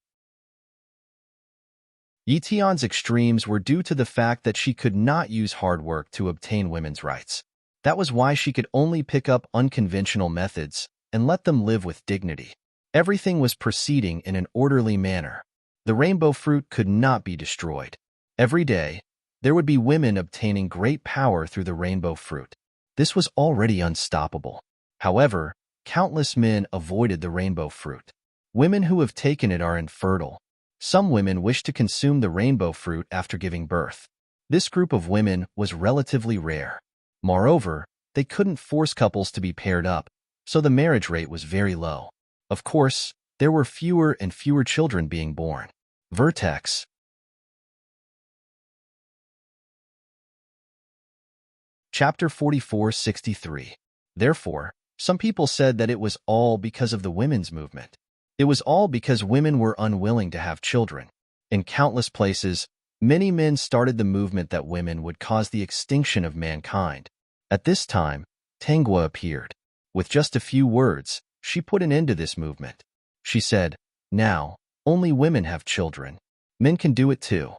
Yi Tian's extremes were due to the fact that she could not use hard work to obtain women's rights. That was why she could only pick up unconventional methods and let them live with dignity. Everything was proceeding in an orderly manner. The rainbow fruit could not be destroyed. Every day, there would be women obtaining great power through the rainbow fruit. This was already unstoppable. However, countless men avoided the rainbow fruit. Women who have taken it are infertile. Some women wish to consume the rainbow fruit after giving birth. This group of women was relatively rare. Moreover, they couldn't force couples to be paired up, so the marriage rate was very low. Of course, there were fewer and fewer children being born. Vertex. Chapter 4463. Therefore, some people said that it was all because of the women's movement. It was all because women were unwilling to have children. In countless places, many men started the movement that women would cause the extinction of mankind. At this time, Tangwa appeared. With just a few words, she put an end to this movement. She said, "Now, only women have children. Men can do it too."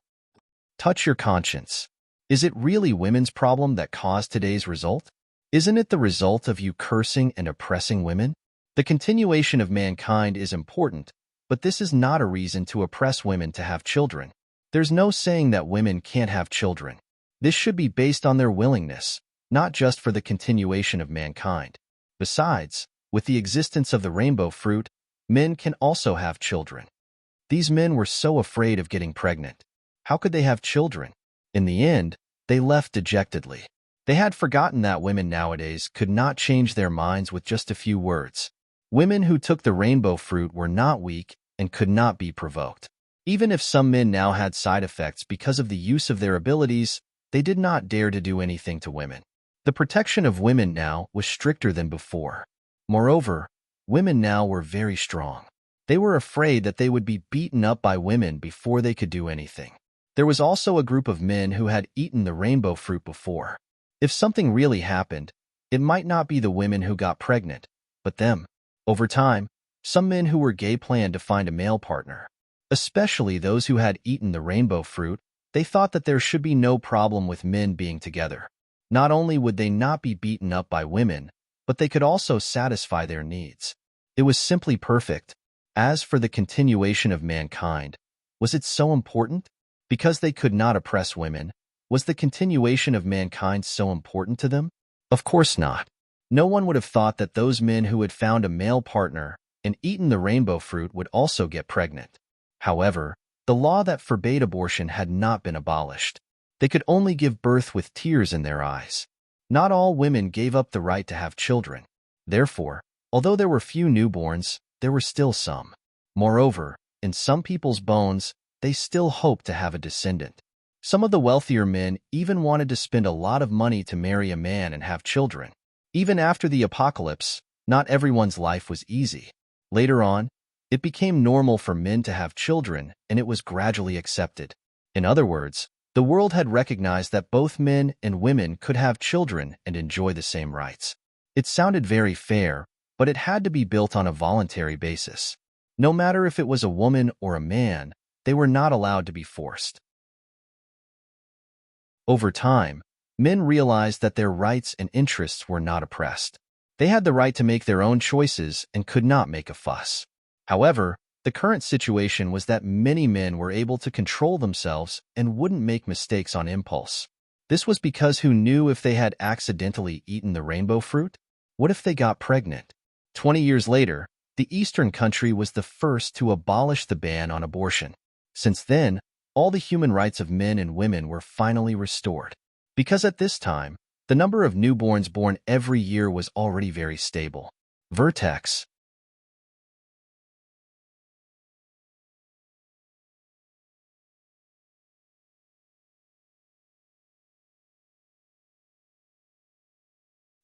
Touch your conscience. Is it really women's problem that caused today's result? Isn't it the result of you cursing and oppressing women? The continuation of mankind is important, but this is not a reason to oppress women to have children. There's no saying that women can't have children. This should be based on their willingness, not just for the continuation of mankind. Besides, with the existence of the rainbow fruit, men can also have children. These men were so afraid of getting pregnant. How could they have children? In the end, they left dejectedly. They had forgotten that women nowadays could not change their minds with just a few words. Women who took the rainbow fruit were not weak and could not be provoked. Even if some men now had side effects because of the use of their abilities, they did not dare to do anything to women. The protection of women now was stricter than before. Moreover, women now were very strong. They were afraid that they would be beaten up by women before they could do anything. There was also a group of men who had eaten the rainbow fruit before. If something really happened, it might not be the women who got pregnant, but them. Over time, some men who were gay planned to find a male partner. Especially those who had eaten the rainbow fruit, they thought that there should be no problem with men being together. Not only would they not be beaten up by women, but they could also satisfy their needs. It was simply perfect. As for the continuation of mankind, was it so important? Because they could not oppress women, was the continuation of mankind so important to them? Of course not. No one would have thought that those men who had found a male partner and eaten the rainbow fruit would also get pregnant. However, the law that forbade abortion had not been abolished. They could only give birth with tears in their eyes. Not all women gave up the right to have children. Therefore, although there were few newborns, there were still some. Moreover, in some people's bones, they still hoped to have a descendant. Some of the wealthier men even wanted to spend a lot of money to marry a man and have children. Even after the apocalypse, not everyone's life was easy. Later on, it became normal for men to have children, and it was gradually accepted. In other words, the world had recognized that both men and women could have children and enjoy the same rights. It sounded very fair, but it had to be built on a voluntary basis. No matter if it was a woman or a man, they were not allowed to be forced. Over time, men realized that their rights and interests were not oppressed. They had the right to make their own choices and could not make a fuss. However, the current situation was that many men were able to control themselves and wouldn't make mistakes on impulse. This was because who knew if they had accidentally eaten the rainbow fruit? What if they got pregnant? 20 years later, the Eastern country was the first to abolish the ban on abortion. Since then, all the human rights of men and women were finally restored. Because at this time, the number of newborns born every year was already very stable. Vertex.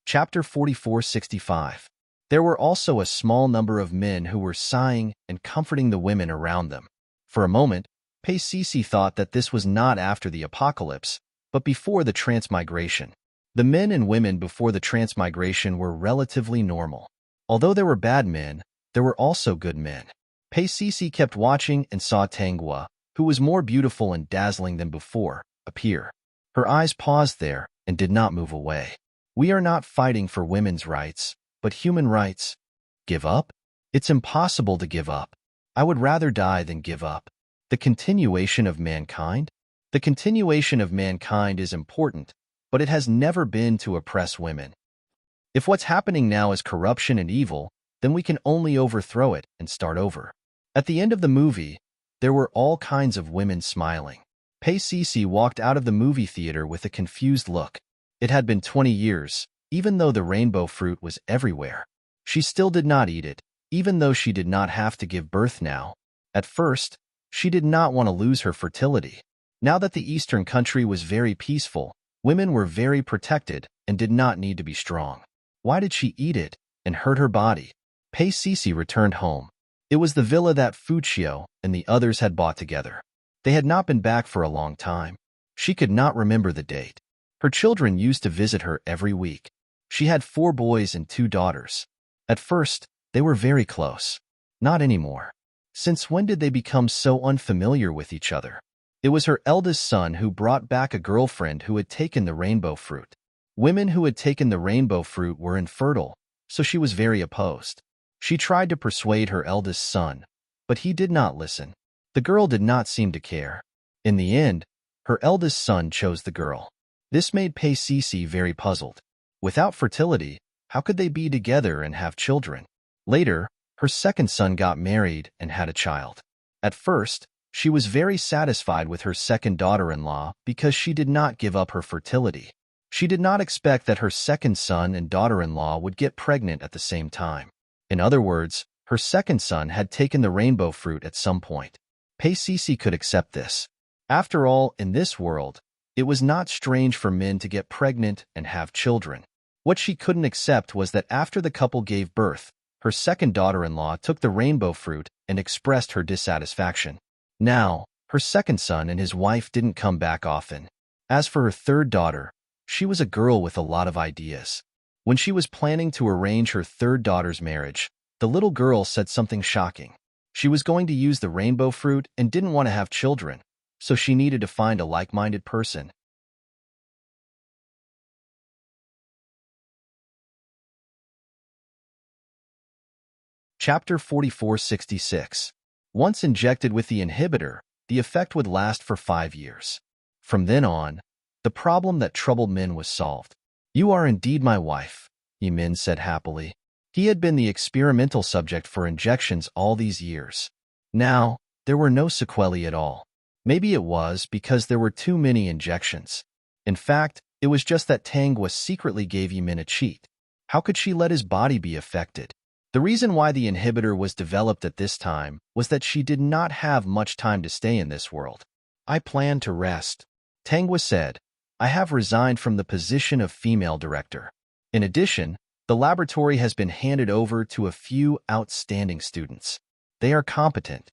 Chapter 4465. There were also a small number of men who were sighing and comforting the women around them. For a moment, Paisisi thought that this was not after the apocalypse, but before the transmigration. The men and women before the transmigration were relatively normal. Although there were bad men, there were also good men. Paisisi kept watching and saw Tangwa, who was more beautiful and dazzling than before, appear. Her eyes paused there and did not move away. We are not fighting for women's rights, but human rights. Give up? It's impossible to give up. I would rather die than give up. The continuation of mankind? The continuation of mankind is important, but it has never been to oppress women. If what's happening now is corruption and evil, then we can only overthrow it and start over. At the end of the movie, there were all kinds of women smiling. Paisisi walked out of the movie theater with a confused look. It had been 20 years, even though the rainbow fruit was everywhere. She still did not eat it, even though she did not have to give birth now. At first, she did not want to lose her fertility. Now that the Eastern country was very peaceful, women were very protected and did not need to be strong. Why did she eat it and hurt her body? Pei Sisi returned home. It was the villa that Fuccio and the others had bought together. They had not been back for a long time. She could not remember the date. Her children used to visit her every week. She had 4 boys and 2 daughters. At first, they were very close. Not anymore. Since when did they become so unfamiliar with each other? It was her eldest son who brought back a girlfriend who had taken the rainbow fruit. Women who had taken the rainbow fruit were infertile, so she was very opposed. She tried to persuade her eldest son, but he did not listen. The girl did not seem to care. In the end, her eldest son chose the girl. This made Pei Sisi very puzzled. Without fertility, how could they be together and have children? Later, her second son got married and had a child. At first, she was very satisfied with her second daughter-in-law because she did not give up her fertility. She did not expect that her second son and daughter-in-law would get pregnant at the same time. In other words, her second son had taken the rainbow fruit at some point. Pei Sisi could accept this. After all, in this world, it was not strange for men to get pregnant and have children. What she couldn't accept was that after the couple gave birth, her second daughter-in-law took the rainbow fruit and expressed her dissatisfaction. Now, her second son and his wife didn't come back often. As for her third daughter, she was a girl with a lot of ideas. When she was planning to arrange her third daughter's marriage, the little girl said something shocking. She was going to use the rainbow fruit and didn't want to have children, so she needed to find a like-minded person. Chapter 4466. Once injected with the inhibitor, the effect would last for 5 years. From then on, the problem that troubled Min was solved. "You are indeed my wife," Min said happily. He had been the experimental subject for injections all these years. Now, there were no sequelae at all. Maybe it was because there were too many injections. In fact, it was just that Tangwa secretly gave Min a cheat. How could she let his body be affected? The reason why the inhibitor was developed at this time was that she did not have much time to stay in this world. "I plan to rest," Tangwa said. "I have resigned from the position of female director. In addition, the laboratory has been handed over to a few outstanding students. They are competent."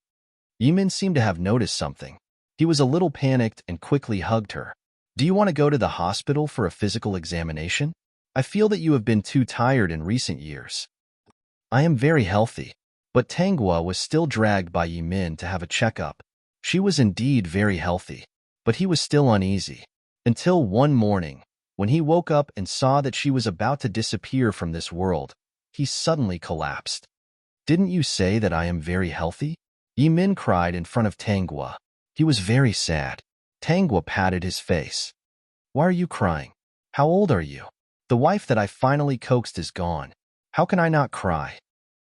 Yimin seemed to have noticed something. He was a little panicked and quickly hugged her. "Do you want to go to the hospital for a physical examination? I feel that you have been too tired in recent years." "I am very healthy." But Tangwa was still dragged by Yimin to have a checkup. She was indeed very healthy, but he was still uneasy. Until one morning, when he woke up and saw that she was about to disappear from this world, he suddenly collapsed. "Didn't you say that I am very healthy?" Yimin cried in front of Tangwa. He was very sad. Tangwa patted his face. "Why are you crying? How old are you? The wife that I finally coaxed is gone. How can I not cry?"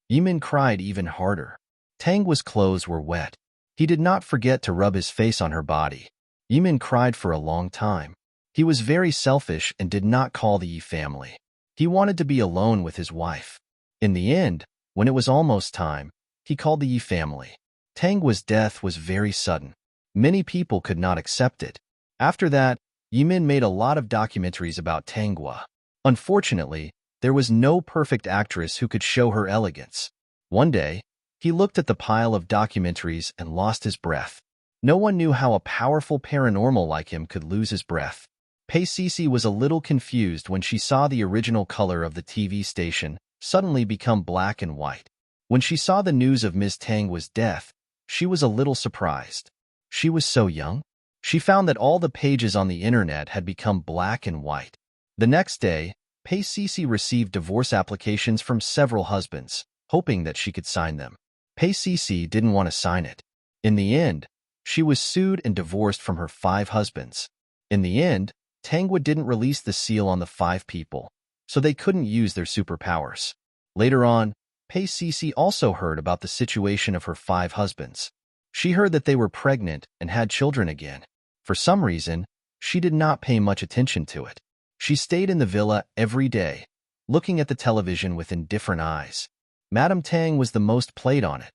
Yimin cried even harder. Tangwa's clothes were wet. He did not forget to rub his face on her body. Yimin cried for a long time. He was very selfish and did not call the Yi family. He wanted to be alone with his wife. In the end, when it was almost time, he called the Yi family. Tangwa's death was very sudden. Many people could not accept it. After that, Yimin made a lot of documentaries about Tangwa. Unfortunately, there was no perfect actress who could show her elegance. One day, he looked at the pile of documentaries and lost his breath. No one knew how a powerful paranormal like him could lose his breath. Pei Sisi was a little confused when she saw the original color of the TV station suddenly become black and white. When she saw the news of Ms. Tangwa's death, she was a little surprised. She was so young. She found that all the pages on the internet had become black and white. The next day, Pei Sisi received divorce applications from several husbands, hoping that she could sign them. Pei Sisi didn't want to sign it. In the end, she was sued and divorced from her 5 husbands. In the end, Tangwa didn't release the seal on the 5 people, so they couldn't use their superpowers. Later on, Pei Sisi also heard about the situation of her 5 husbands. She heard that they were pregnant and had children again. For some reason, she did not pay much attention to it. She stayed in the villa every day, looking at the television with indifferent eyes. Madame Tang was the most played on it.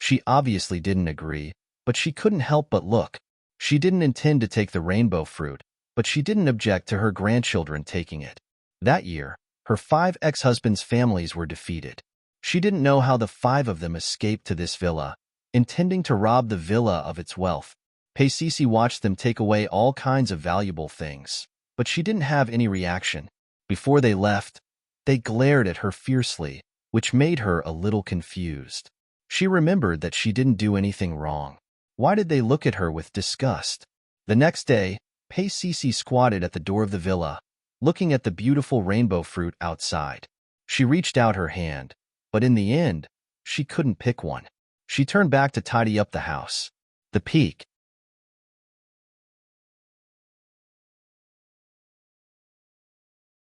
She obviously didn't agree, but she couldn't help but look. She didn't intend to take the rainbow fruit, but she didn't object to her grandchildren taking it. That year, her 5 ex-husbands' families were defeated. She didn't know how the 5 of them escaped to this villa, intending to rob the villa of its wealth. Paisisi watched them take away all kinds of valuable things, but she didn't have any reaction. Before they left, they glared at her fiercely, which made her a little confused. She remembered that she didn't do anything wrong. Why did they look at her with disgust? The next day, Paisisi squatted at the door of the villa, looking at the beautiful rainbow fruit outside. She reached out her hand, but in the end, she couldn't pick one. She turned back to tidy up the house. The peak.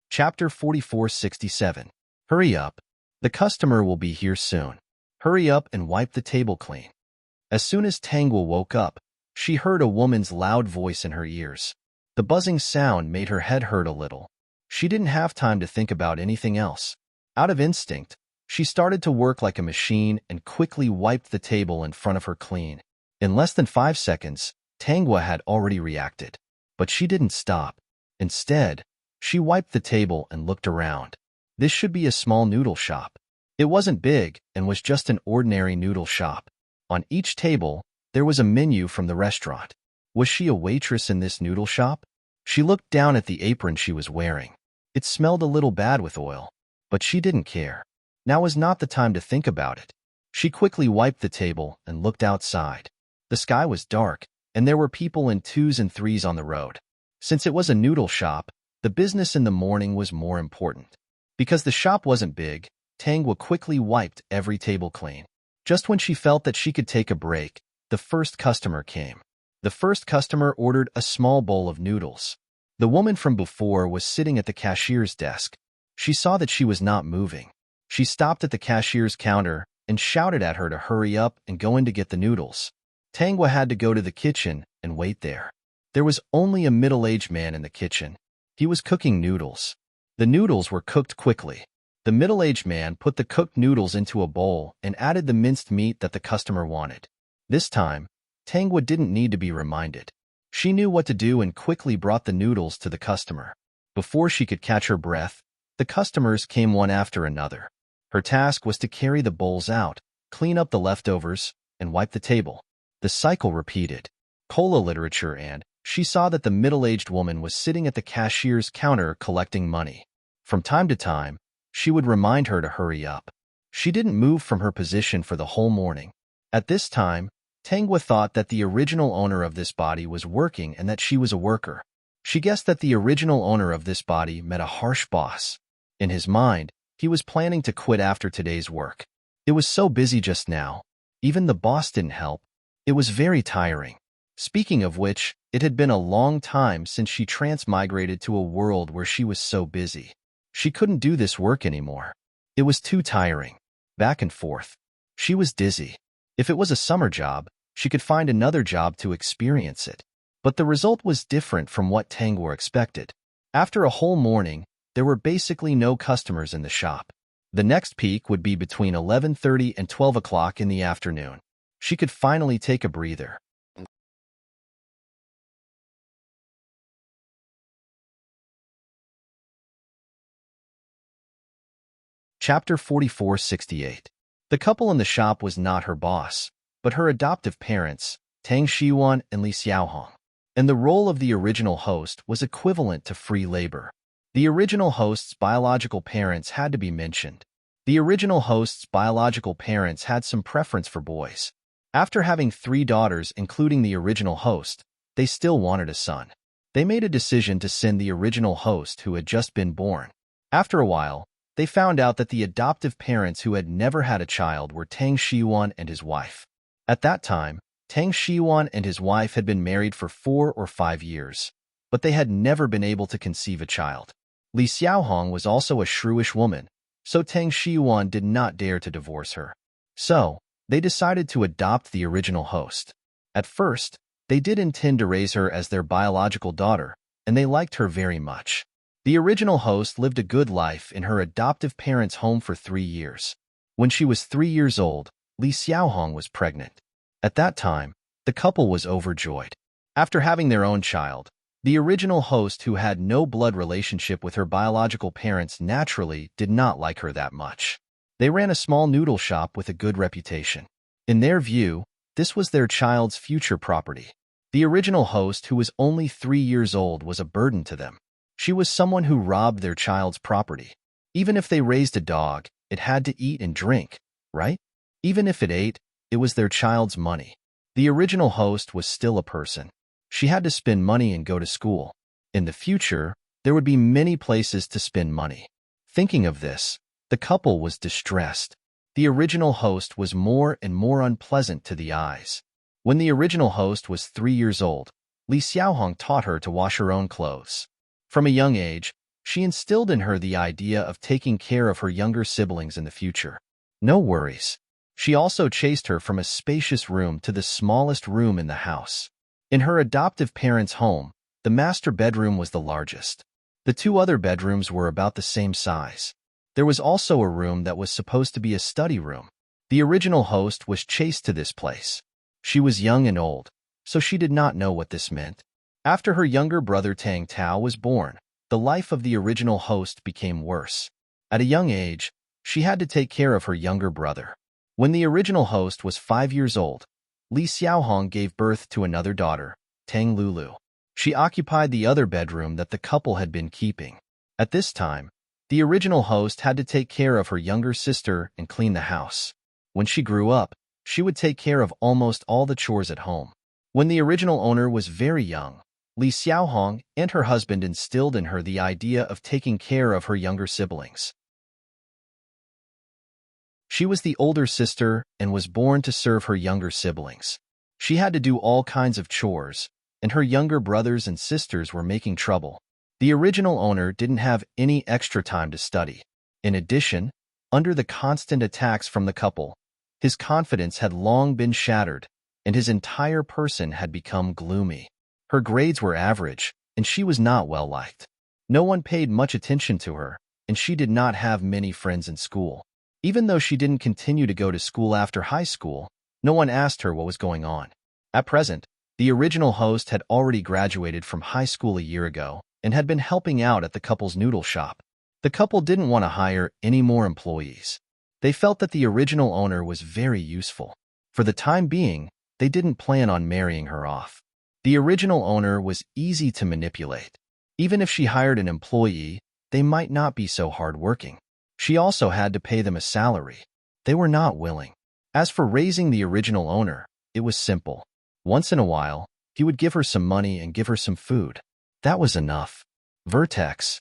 Chapter 4467. Hurry up. The customer will be here soon. Hurry up and wipe the table clean. As soon as Tangwa woke up, she heard a woman's loud voice in her ears. The buzzing sound made her head hurt a little. She didn't have time to think about anything else. Out of instinct, she started to work like a machine and quickly wiped the table in front of her clean. In less than 5 seconds, Tangwa had already reacted. But she didn't stop. Instead, she wiped the table and looked around. This should be a small noodle shop. It wasn't big and was just an ordinary noodle shop. On each table, there was a menu from the restaurant. Was she a waitress in this noodle shop? She looked down at the apron she was wearing. It smelled a little bad with oil, but she didn't care. Now was not the time to think about it. She quickly wiped the table and looked outside. The sky was dark, and there were people in 2s and 3s on the road. Since it was a noodle shop, the business in the morning was more important. Because the shop wasn't big, Tangwa quickly wiped every table clean. Just when she felt that she could take a break, the first customer came. The first customer ordered a small bowl of noodles. The woman from before was sitting at the cashier's desk. She saw that she was not moving. She stopped at the cashier's counter and shouted at her to hurry up and go in to get the noodles. Tangwa had to go to the kitchen and wait there. There was only a middle-aged man in the kitchen. He was cooking noodles. The noodles were cooked quickly. The middle-aged man put the cooked noodles into a bowl and added the minced meat that the customer wanted. This time, Tangwa didn't need to be reminded. She knew what to do and quickly brought the noodles to the customer. Before she could catch her breath, the customers came one after another. Her task was to carry the bowls out, clean up the leftovers, and wipe the table. The cycle repeated. Cola literature, and she saw that the middle-aged woman was sitting at the cashier's counter collecting money. From time to time, she would remind her to hurry up. She didn't move from her position for the whole morning. At this time, Tangwa thought that the original owner of this body was working and that she was a worker. She guessed that the original owner of this body met a harsh boss. In his mind, he was planning to quit after today's work. It was so busy just now. Even the boss didn't help. It was very tiring. Speaking of which, it had been a long time since she transmigrated to a world where she was so busy. She couldn't do this work anymore. It was too tiring. Back and forth. She was dizzy. If it was a summer job, she could find another job to experience it. But the result was different from what Tangwa expected. After a whole morning, there were basically no customers in the shop. The next peak would be between 11:30 and 12 o'clock in the afternoon. She could finally take a breather. Chapter 4468. The couple in the shop was not her boss, but her adoptive parents, Tang Shiwan and Li Xiaohong. And the role of the original host was equivalent to free labor. The original host's biological parents had to be mentioned. The original host's biological parents had some preference for boys. After having 3 daughters, including the original host, they still wanted a son. They made a decision to send the original host who had just been born. After a while, they found out that the adoptive parents who had never had a child were Tang Shiwan and his wife. At that time, Tang Shiwan and his wife had been married for 4 or 5 years, but they had never been able to conceive a child. Li Xiaohong was also a shrewish woman, so Tang Shiwan did not dare to divorce her. So, they decided to adopt the original host. At first, they did intend to raise her as their biological daughter, and they liked her very much. The original host lived a good life in her adoptive parents' home for 3 years. When she was 3 years old, Li Xiaohong was pregnant. At that time, the couple was overjoyed. After having their own child, The original host, who had no blood relationship with her biological parents, naturally did not like her that much. They ran a small noodle shop with a good reputation. In their view, this was their child's future property. The original host, who was only 3 years old, was a burden to them. She was someone who robbed their child's property. Even if they raised a dog, it had to eat and drink, right? Even if it ate, it was their child's money. The original host was still a person. She had to spend money and go to school. In the future, there would be many places to spend money. Thinking of this, the couple was distressed. The original host was more and more unpleasant to the eyes. When the original host was 3 years old, Li Xiaohong taught her to wash her own clothes. From a young age, she instilled in her the idea of taking care of her younger siblings in the future. No worries. She also chased her from a spacious room to the smallest room in the house. In her adoptive parents' home, the master bedroom was the largest. The 2 other bedrooms were about the same size. There was also a room that was supposed to be a study room. The original host was chased to this place. She was young and old, so she did not know what this meant. After her younger brother Tang Tao was born, the life of the original host became worse. At a young age, she had to take care of her younger brother. When the original host was 5 years old, Li Xiaohong gave birth to another daughter, Tang Lulu. She occupied the other bedroom that the couple had been keeping. At this time, the original host had to take care of her younger sister and clean the house. When she grew up, she would take care of almost all the chores at home. When the original owner was very young, Li Xiaohong and her husband instilled in her the idea of taking care of her younger siblings. She was the older sister and was born to serve her younger siblings. She had to do all kinds of chores, and her younger brothers and sisters were making trouble. The original owner didn't have any extra time to study. In addition, under the constant attacks from the couple, his confidence had long been shattered, and his entire person had become gloomy. Her grades were average, and she was not well liked. No one paid much attention to her, and she did not have many friends in school. Even though she didn't continue to go to school after high school, no one asked her what was going on. At present, the original host had already graduated from high school a year ago and had been helping out at the couple's noodle shop. The couple didn't want to hire any more employees. They felt that the original owner was very useful. For the time being, they didn't plan on marrying her off. The original owner was easy to manipulate. Even if she hired an employee, they might not be so hardworking. She also had to pay them a salary. They were not willing. As for raising the original owner, it was simple. Once in a while, he would give her some money and give her some food. That was enough. Vertex.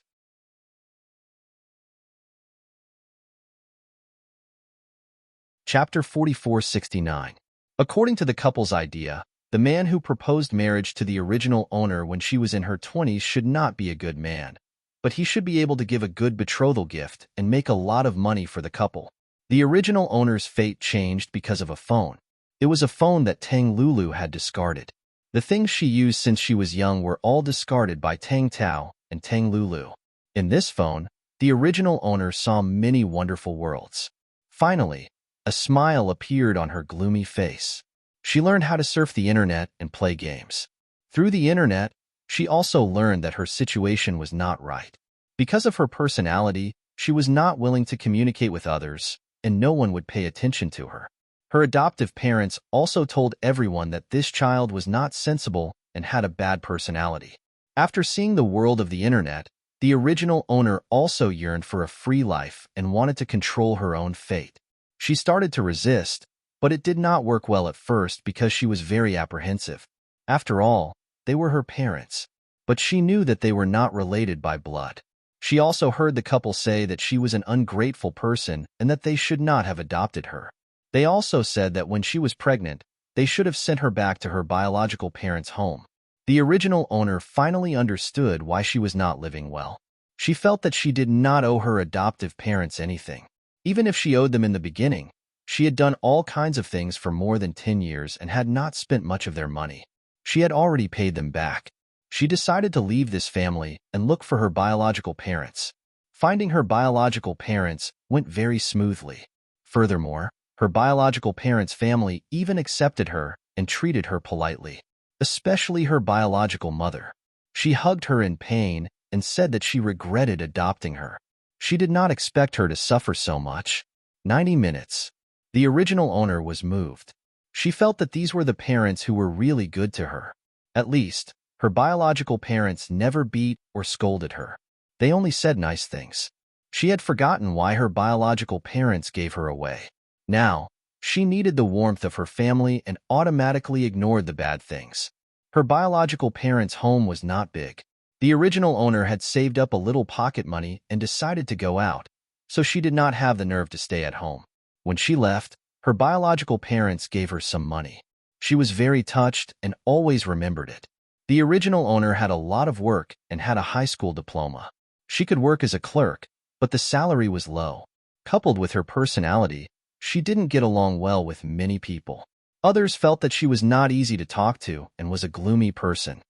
Chapter 4469. According to the couple's idea, the man who proposed marriage to the original owner when she was in her 20s should not be a good man, but he should be able to give a good betrothal gift and make a lot of money for the couple. The original owner's fate changed because of a phone. It was a phone that Tang Lulu had discarded. The things she used since she was young were all discarded by Tang Tao and Tang Lulu. In this phone, the original owner saw many wonderful worlds. Finally, a smile appeared on her gloomy face. She learned how to surf the internet and play games. Through the internet, she also learned that her situation was not right. Because of her personality, she was not willing to communicate with others, and no one would pay attention to her. Her adoptive parents also told everyone that this child was not sensible and had a bad personality. After seeing the world of the internet, the original owner also yearned for a free life and wanted to control her own fate. She started to resist, but it did not work well at first because she was very apprehensive. After all, they were her parents, but she knew that they were not related by blood. She also heard the couple say that she was an ungrateful person and that they should not have adopted her. They also said that when she was pregnant, they should have sent her back to her biological parents' home. The original owner finally understood why she was not living well. She felt that she did not owe her adoptive parents anything. Even if she owed them in the beginning, she had done all kinds of things for more than 10 years and had not spent much of their money. She had already paid them back. She decided to leave this family and look for her biological parents. Finding her biological parents went very smoothly. Furthermore, her biological parents' family even accepted her and treated her politely, especially her biological mother. She hugged her in pain and said that she regretted adopting her. She did not expect her to suffer so much. 90 minutes. The original owner was moved. She felt that these were the parents who were really good to her. At least, her biological parents never beat or scolded her. They only said nice things. She had forgotten why her biological parents gave her away. Now, she needed the warmth of her family and automatically ignored the bad things. Her biological parents' home was not big. The original owner had saved up a little pocket money and decided to go out, so she did not have the nerve to stay at home. When she left, her biological parents gave her some money. She was very touched and always remembered it. The original owner had a lot of work and had a high school diploma. She could work as a clerk, but the salary was low. Coupled with her personality, she didn't get along well with many people. Others felt that she was not easy to talk to and was a gloomy person.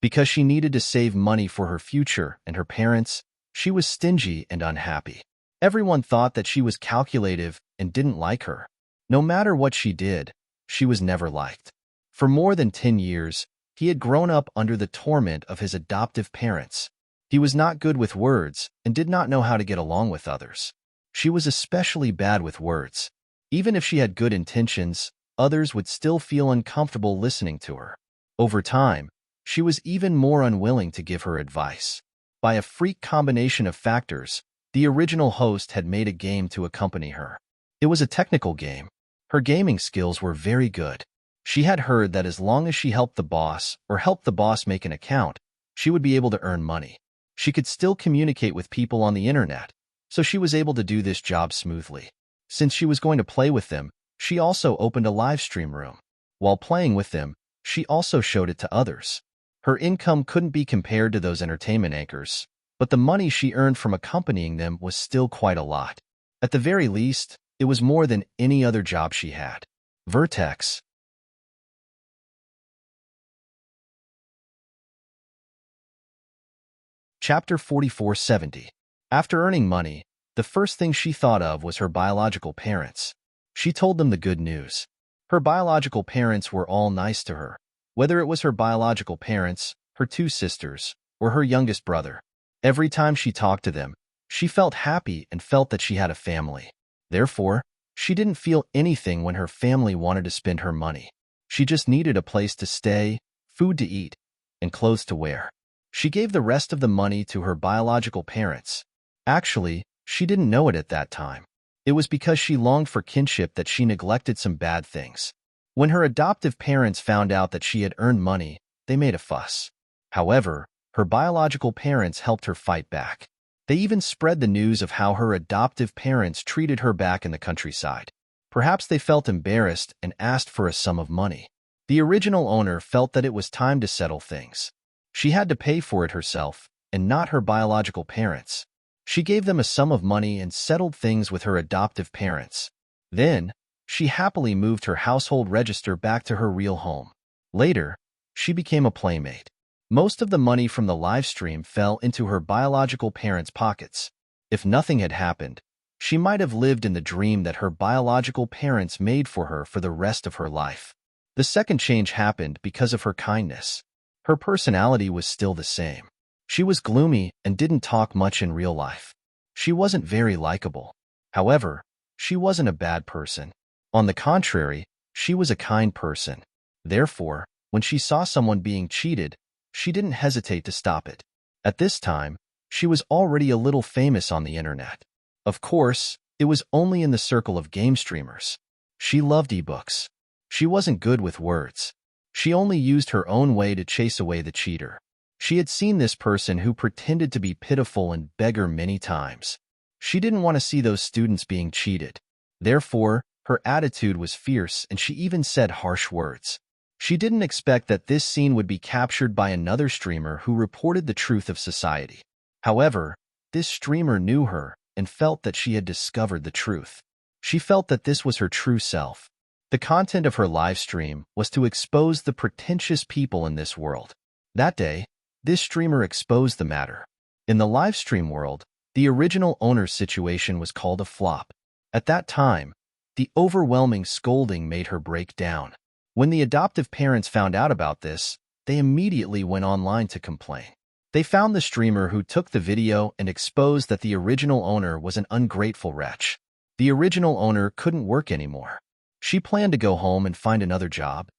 Because she needed to save money for her future and her parents, she was stingy and unhappy. Everyone thought that she was calculative and didn't like her. No matter what she did, she was never liked. For more than 10 years, he had grown up under the torment of his adoptive parents. He was not good with words and did not know how to get along with others. She was especially bad with words. Even if she had good intentions, others would still feel uncomfortable listening to her. Over time, she was even more unwilling to give her advice. By a freak combination of factors, the original host had made a game to accompany her. It was a technical game. Her gaming skills were very good. She had heard that as long as she helped the boss or helped the boss make an account, she would be able to earn money. She could still communicate with people on the internet, so she was able to do this job smoothly. Since she was going to play with them, she also opened a live stream room. While playing with them, she also showed it to others. Her income couldn't be compared to those entertainment anchors, but the money she earned from accompanying them was still quite a lot. At the very least, it was more than any other job she had. Vertex. Chapter 4470. After earning money, the first thing she thought of was her biological parents. She told them the good news. Her biological parents were all nice to her, whether it was her biological parents, her two sisters, or her youngest brother. Every time she talked to them, she felt happy and felt that she had a family. Therefore, she didn't feel anything when her family wanted to spend her money. She just needed a place to stay, food to eat, and clothes to wear. She gave the rest of the money to her biological parents. Actually, she didn't know it at that time. It was because she longed for kinship that she neglected some bad things. When her adoptive parents found out that she had earned money, they made a fuss. However, her biological parents helped her fight back. They even spread the news of how her adoptive parents treated her back in the countryside. Perhaps they felt embarrassed and asked for a sum of money. The original owner felt that it was time to settle things. She had to pay for it herself, and not her biological parents. She gave them a sum of money and settled things with her adoptive parents. Then, she happily moved her household register back to her real home. Later, she became a playmate. Most of the money from the live stream fell into her biological parents' pockets. If nothing had happened, she might have lived in the dream that her biological parents made for her for the rest of her life. The second change happened because of her kindness. Her personality was still the same. She was gloomy and didn't talk much in real life. She wasn't very likable. However, she wasn't a bad person. On the contrary, she was a kind person. Therefore, when she saw someone being cheated, she didn't hesitate to stop it. At this time, she was already a little famous on the internet. Of course, it was only in the circle of game streamers. She loved ebooks. She wasn't good with words. She only used her own way to chase away the cheater. She had seen this person who pretended to be pitiful and beg her many times. She didn't want to see those students being cheated. Therefore, her attitude was fierce and she even said harsh words. She didn't expect that this scene would be captured by another streamer who reported the truth of society. However, this streamer knew her and felt that she had discovered the truth. She felt that this was her true self. The content of her live stream was to expose the pretentious people in this world. That day, this streamer exposed the matter. In the live stream world, the original owner's situation was called a flop. At that time, the overwhelming scolding made her break down. When the adoptive parents found out about this, they immediately went online to complain. They found the streamer who took the video and exposed that the original owner was an ungrateful wretch. The original owner couldn't work anymore. She planned to go home and find another job.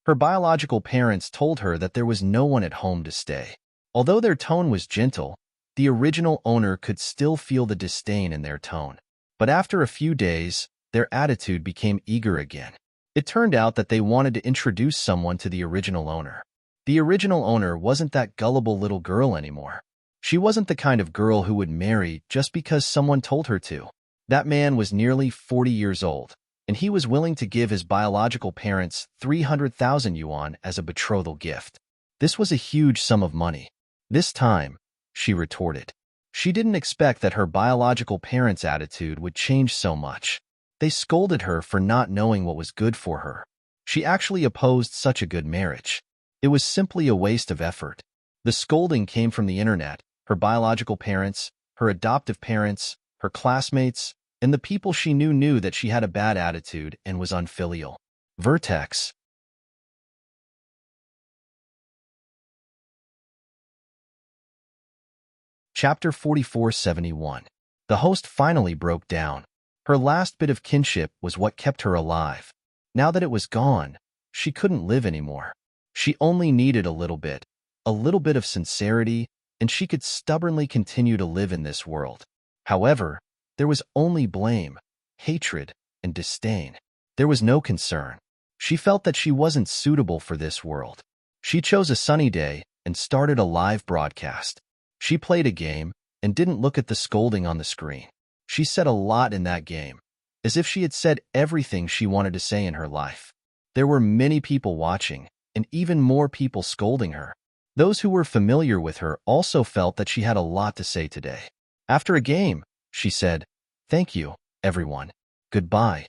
Her biological parents told her that there was no one at home to stay. Although their tone was gentle, the original owner could still feel the disdain in their tone. But after a few days, their attitude became eager again. It turned out that they wanted to introduce someone to the original owner. The original owner wasn't that gullible little girl anymore. She wasn't the kind of girl who would marry just because someone told her to. That man was nearly 40 years old, and he was willing to give his biological parents 300,000 yuan as a betrothal gift. This was a huge sum of money. This time, she retorted. She didn't expect that her biological parents' attitude would change so much. They scolded her for not knowing what was good for her. She actually opposed such a good marriage. It was simply a waste of effort. The scolding came from the internet, her biological parents, her adoptive parents, her classmates, and the people she knew that she had a bad attitude and was unfilial. Vertex. Chapter 4471. The host finally broke down. Her last bit of kinship was what kept her alive. Now that it was gone, she couldn't live anymore. She only needed a little bit of sincerity, and she could stubbornly continue to live in this world. However, there was only blame, hatred, and disdain. There was no concern. She felt that she wasn't suitable for this world. She chose a sunny day and started a live broadcast. She played a game and didn't look at the scolding on the screen. She said a lot in that game, as if she had said everything she wanted to say in her life. There were many people watching, and even more people scolding her. Those who were familiar with her also felt that she had a lot to say today. After a game, she said, "Thank you, everyone. Goodbye."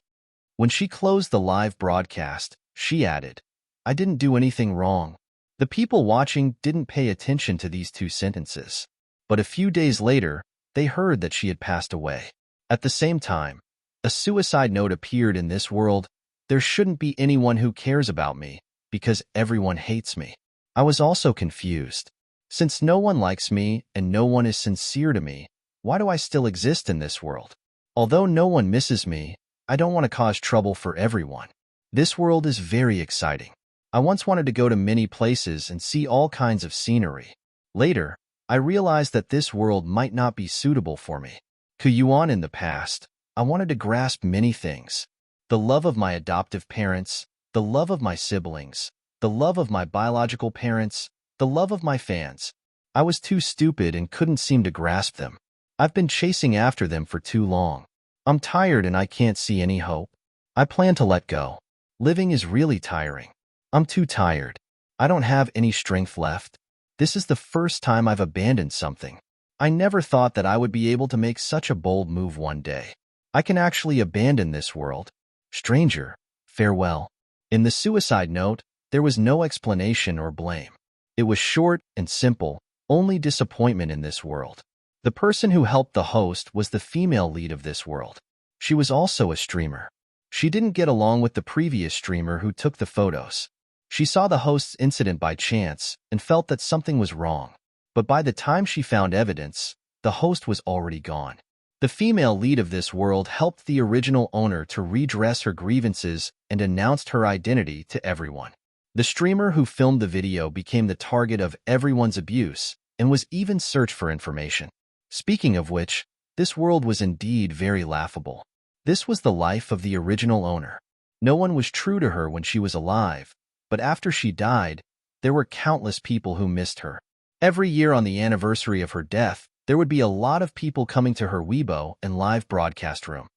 When she closed the live broadcast, she added, "I didn't do anything wrong." The people watching didn't pay attention to these two sentences. But a few days later, they heard that she had passed away. At the same time, a suicide note appeared in this world. "There shouldn't be anyone who cares about me, because everyone hates me." I was also confused. Since no one likes me and no one is sincere to me, why do I still exist in this world? Although no one misses me, I don't want to cause trouble for everyone. This world is very exciting. I once wanted to go to many places and see all kinds of scenery. Later, I realized that this world might not be suitable for me. Kuyuan in the past, I wanted to grasp many things. The love of my adoptive parents, the love of my siblings, the love of my biological parents, the love of my fans. I was too stupid and couldn't seem to grasp them. I've been chasing after them for too long. I'm tired and I can't see any hope. I plan to let go. Living is really tiring. I'm too tired. I don't have any strength left. This is the first time I've abandoned something. I never thought that I would be able to make such a bold move one day. I can actually abandon this world. Stranger, farewell. In the suicide note, there was no explanation or blame. It was short and simple, only disappointment in this world. The person who helped the host was the female lead of this world. She was also a streamer. She didn't get along with the previous streamer who took the photos. She saw the host's incident by chance and felt that something was wrong. But by the time she found evidence, the host was already gone. The female lead of this world helped the original owner to redress her grievances and announced her identity to everyone. The streamer who filmed the video became the target of everyone's abuse and was even searched for information. Speaking of which, this world was indeed very laughable. This was the life of the original owner. No one was true to her when she was alive, but after she died, there were countless people who missed her. Every year on the anniversary of her death, there would be a lot of people coming to her Weibo and live broadcast room.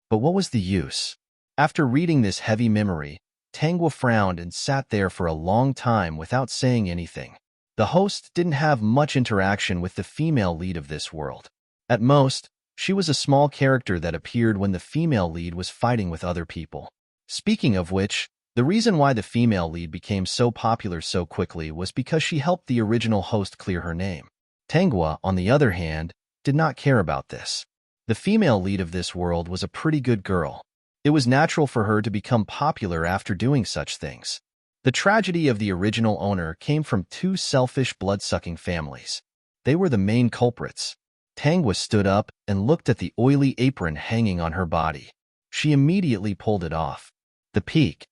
But what was the use? After reading this heavy memory, Tangwa frowned and sat there for a long time without saying anything. The host didn't have much interaction with the female lead of this world. At most, she was a small character that appeared when the female lead was fighting with other people. Speaking of which, the reason why the female lead became so popular so quickly was because she helped the original host clear her name. Tangwa, on the other hand, did not care about this. The female lead of this world was a pretty good girl. It was natural for her to become popular after doing such things. The tragedy of the original owner came from two selfish blood-sucking families. They were the main culprits. Tangwa stood up and looked at the oily apron hanging on her body. She immediately pulled it off. The peak.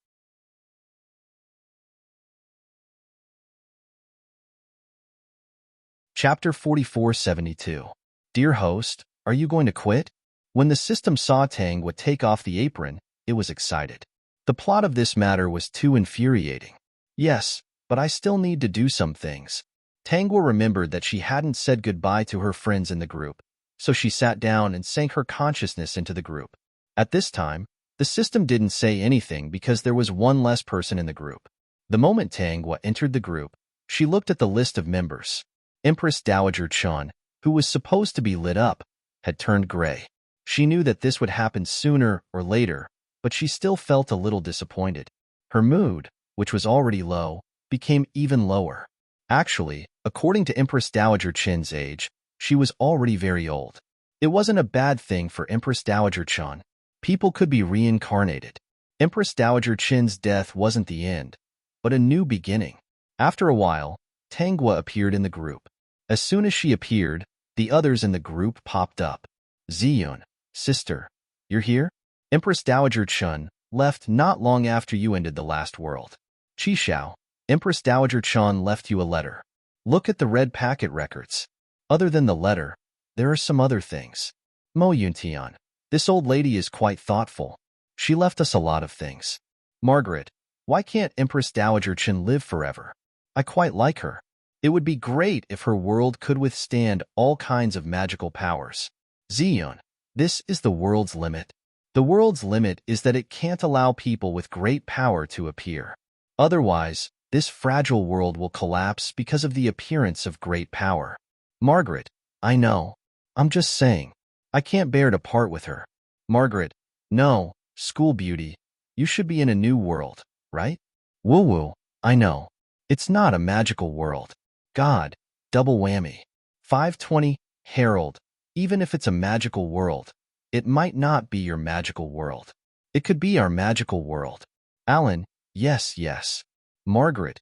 Chapter 4472. Dear host, are you going to quit? When the system saw Tangwa take off the apron, it was excited. The plot of this matter was too infuriating. Yes, but I still need to do some things. Tangwa remembered that she hadn't said goodbye to her friends in the group, so she sat down and sank her consciousness into the group. At this time, the system didn't say anything because there was one less person in the group. The moment Tangwa entered the group, she looked at the list of members. Empress Dowager Chun, who was supposed to be lit up, had turned gray. She knew that this would happen sooner or later, but she still felt a little disappointed. Her mood, which was already low, became even lower. Actually, according to Empress Dowager Chin's age, she was already very old. It wasn't a bad thing for Empress Dowager Chun. People could be reincarnated. Empress Dowager Chin's death wasn't the end, but a new beginning. After a while, Tangwa appeared in the group. As soon as she appeared, the others in the group popped up. Ziyun, sister, you're here? Empress Dowager Chun left not long after you ended the last world. Qishao, Empress Dowager Chun left you a letter. Look at the red packet records. Other than the letter, there are some other things. Mo Yuntian, this old lady is quite thoughtful. She left us a lot of things. Margaret, why can't Empress Dowager Chun live forever? I quite like her. It would be great if her world could withstand all kinds of magical powers. Ziyun, this is the world's limit. The world's limit is that it can't allow people with great power to appear. Otherwise, this fragile world will collapse because of the appearance of great power. Margaret, I know. I'm just saying. I can't bear to part with her. Margaret, no, school beauty. You should be in a new world, right? Woo-woo, I know. It's not a magical world. God, double whammy. 520, Harold, even if it's a magical world, it might not be your magical world. It could be our magical world. Alan, yes, yes. Margaret,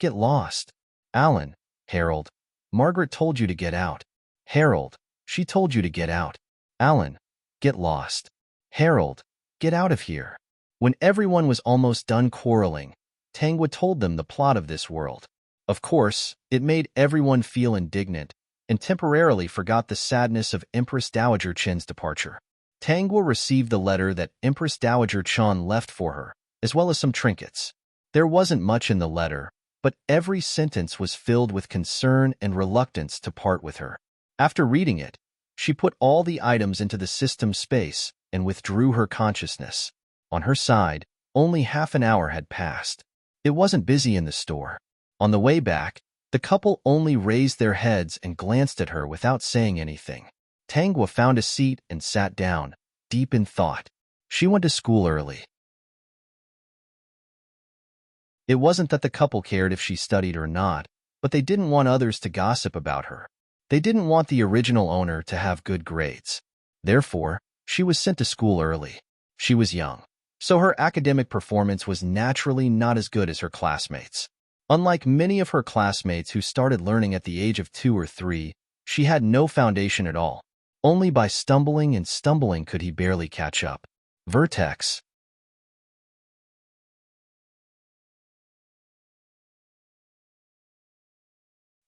get lost. Alan, Harold, Margaret told you to get out. Harold, she told you to get out. Alan, get lost. Harold, get out of here. When everyone was almost done quarreling, Tangwa told them the plot of this world. Of course, it made everyone feel indignant and temporarily forgot the sadness of Empress Dowager Chin's departure. Tangwa received the letter that Empress Dowager Chun left for her, as well as some trinkets. There wasn't much in the letter, but every sentence was filled with concern and reluctance to part with her. After reading it, she put all the items into the system space and withdrew her consciousness. On her side, only half an hour had passed. It wasn't busy in the store. On the way back, the couple only raised their heads and glanced at her without saying anything. Tangwa found a seat and sat down, deep in thought. She went to school early. It wasn't that the couple cared if she studied or not, but they didn't want others to gossip about her. They didn't want the original owner to have good grades. Therefore, she was sent to school early. She was young, so her academic performance was naturally not as good as her classmates. Unlike many of her classmates who started learning at the age of 2 or 3, she had no foundation at all. Only by stumbling and stumbling could he barely catch up. Vertex.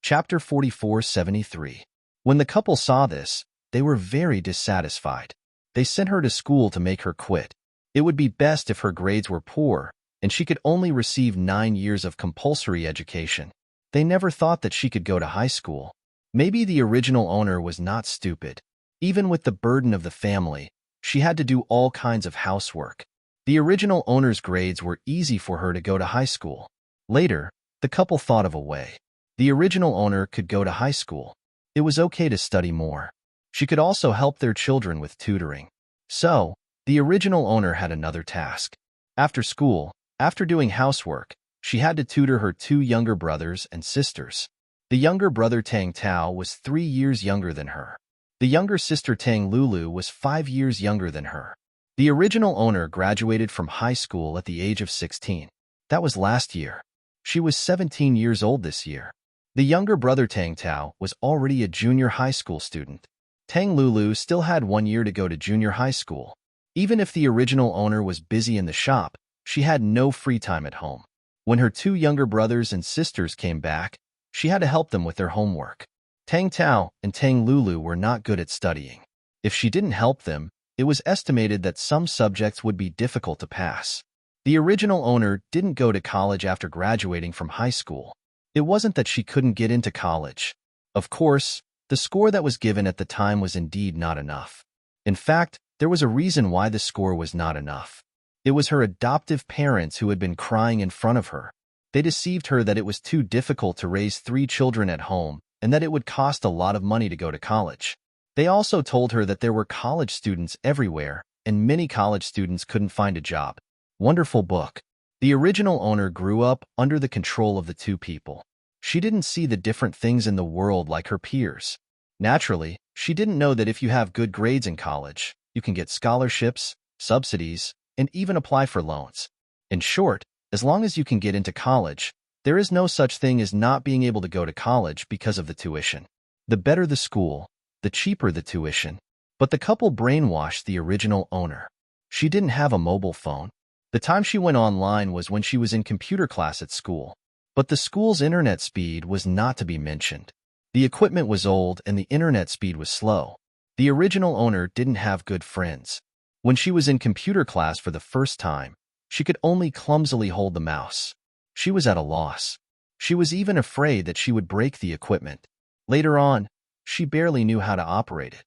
Chapter 4473. When the couple saw this, they were very dissatisfied. They sent her to school to make her quit. It would be best if her grades were poor, and she could only receive 9 years of compulsory education. They never thought that she could go to high school. Maybe the original owner was not stupid. Even with the burden of the family, she had to do all kinds of housework. The original owner's grades were easy for her to go to high school. Later, the couple thought of a way. The original owner could go to high school. It was okay to study more. She could also help their children with tutoring. So, the original owner had another task. After school, after doing housework, she had to tutor her 2 younger brothers and sisters. The younger brother Tang Tao was 3 years younger than her. The younger sister Tang Lulu was 5 years younger than her. The original owner graduated from high school at the age of 16. That was last year. She was 17 years old this year. The younger brother Tang Tao was already a junior high school student. Tang Lulu still had 1 year to go to junior high school. Even if the original owner was busy in the shop, she had no free time at home. When her two younger brothers and sisters came back, she had to help them with their homework. Tang Tao and Tang Lulu were not good at studying. If she didn't help them, it was estimated that some subjects would be difficult to pass. The original owner didn't go to college after graduating from high school. It wasn't that she couldn't get into college. Of course, the score that was given at the time was indeed not enough. In fact, there was a reason why the score was not enough. It was her adoptive parents who had been crying in front of her. They deceived her that it was too difficult to raise 3 children at home and that it would cost a lot of money to go to college. They also told her that there were college students everywhere and many college students couldn't find a job. Wonderful book. The original owner grew up under the control of the two people. She didn't see the different things in the world like her peers. Naturally, she didn't know that if you have good grades in college, you can get scholarships, subsidies, and even apply for loans. In short, as long as you can get into college, there is no such thing as not being able to go to college because of the tuition. The better the school, the cheaper the tuition. But the couple brainwashed the original owner. She didn't have a mobile phone. The time she went online was when she was in computer class at school. But the school's internet speed was not to be mentioned. The equipment was old and the internet speed was slow. The original owner didn't have good friends. When she was in computer class for the first time, she could only clumsily hold the mouse. She was at a loss. She was even afraid that she would break the equipment. Later on, she barely knew how to operate it.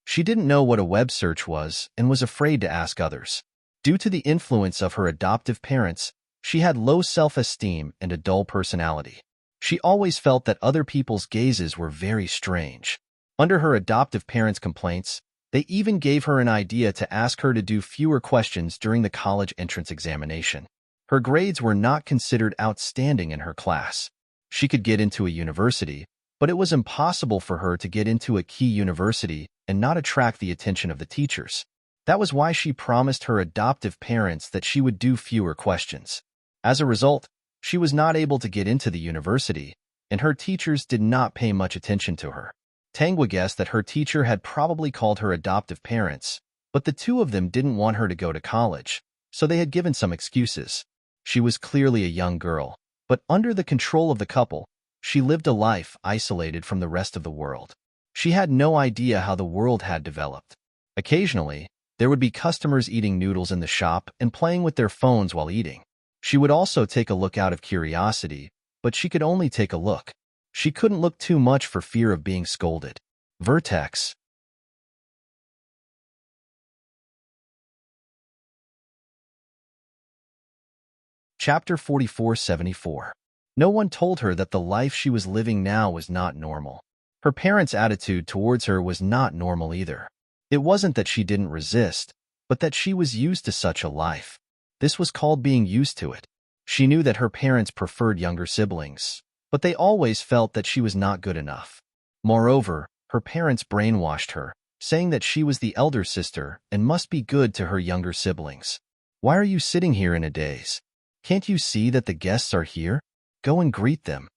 She didn't know what a web search was and was afraid to ask others. Due to the influence of her adoptive parents, she had low self-esteem and a dull personality. She always felt that other people's gazes were very strange. Under her adoptive parents' complaints, they even gave her an idea to ask her to do fewer questions during the college entrance examination. Her grades were not considered outstanding in her class. She could get into a university, but it was impossible for her to get into a key university and not attract the attention of the teachers. That was why she promised her adoptive parents that she would do fewer questions. As a result, she was not able to get into the university, and her teachers did not pay much attention to her. Tangwa guessed that her teacher had probably called her adoptive parents, but the two of them didn't want her to go to college, so they had given some excuses. She was clearly a young girl, but under the control of the couple, she lived a life isolated from the rest of the world. She had no idea how the world had developed. Occasionally, there would be customers eating noodles in the shop and playing with their phones while eating. She would also take a look out of curiosity, but she could only take a look. She couldn't look too much for fear of being scolded. Vertex. Chapter 4474. No one told her that the life she was living now was not normal. Her parents' attitude towards her was not normal either. It wasn't that she didn't resist, but that she was used to such a life. This was called being used to it. She knew that her parents preferred younger siblings, but they always felt that she was not good enough. Moreover, her parents brainwashed her, saying that she was the elder sister and must be good to her younger siblings. Why are you sitting here in a daze? Can't you see that the guests are here? Go and greet them.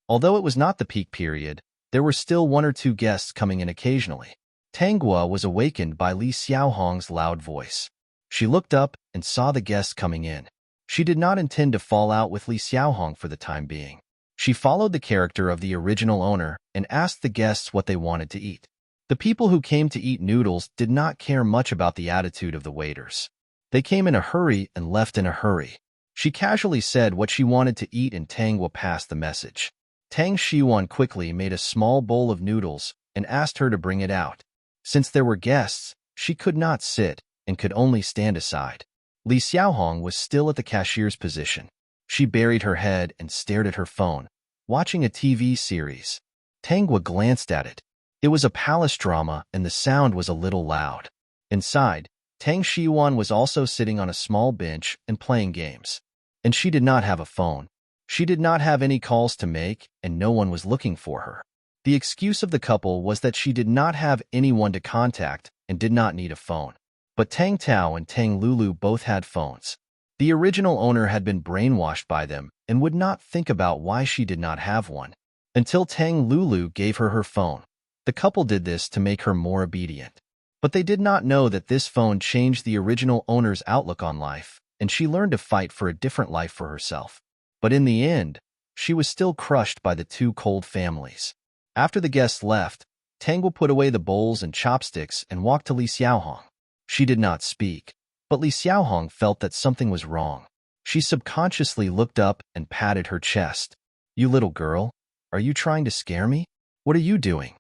Although it was not the peak period, there were still 1 or 2 guests coming in occasionally. Tanghua was awakened by Li Xiaohong's loud voice. She looked up and saw the guests coming in. She did not intend to fall out with Li Xiaohong for the time being. She followed the character of the original owner and asked the guests what they wanted to eat. The people who came to eat noodles did not care much about the attitude of the waiters. They came in a hurry and left in a hurry. She casually said what she wanted to eat and Tanghua passed the message. Tang Shiwan quickly made a small bowl of noodles and asked her to bring it out. Since there were guests, she could not sit and could only stand aside. Li Xiaohong was still at the cashier's position. She buried her head and stared at her phone, watching a TV series. Tanghua glanced at it. It was a palace drama and the sound was a little loud. Inside, Tang Shiwan was also sitting on a small bench and playing games. And she did not have a phone. She did not have any calls to make and no one was looking for her. The excuse of the couple was that she did not have anyone to contact and did not need a phone. But Tang Tao and Tang Lulu both had phones. The original owner had been brainwashed by them and would not think about why she did not have one, until Tang Lulu gave her her phone. The couple did this to make her more obedient. But they did not know that this phone changed the original owner's outlook on life, and she learned to fight for a different life for herself. But in the end, she was still crushed by the two cold families. After the guests left, Tangwa put away the bowls and chopsticks and walked to Li Xiaohong. She did not speak, but Li Xiaohong felt that something was wrong. She subconsciously looked up and patted her chest. "You little girl, are you trying to scare me? What are you doing?"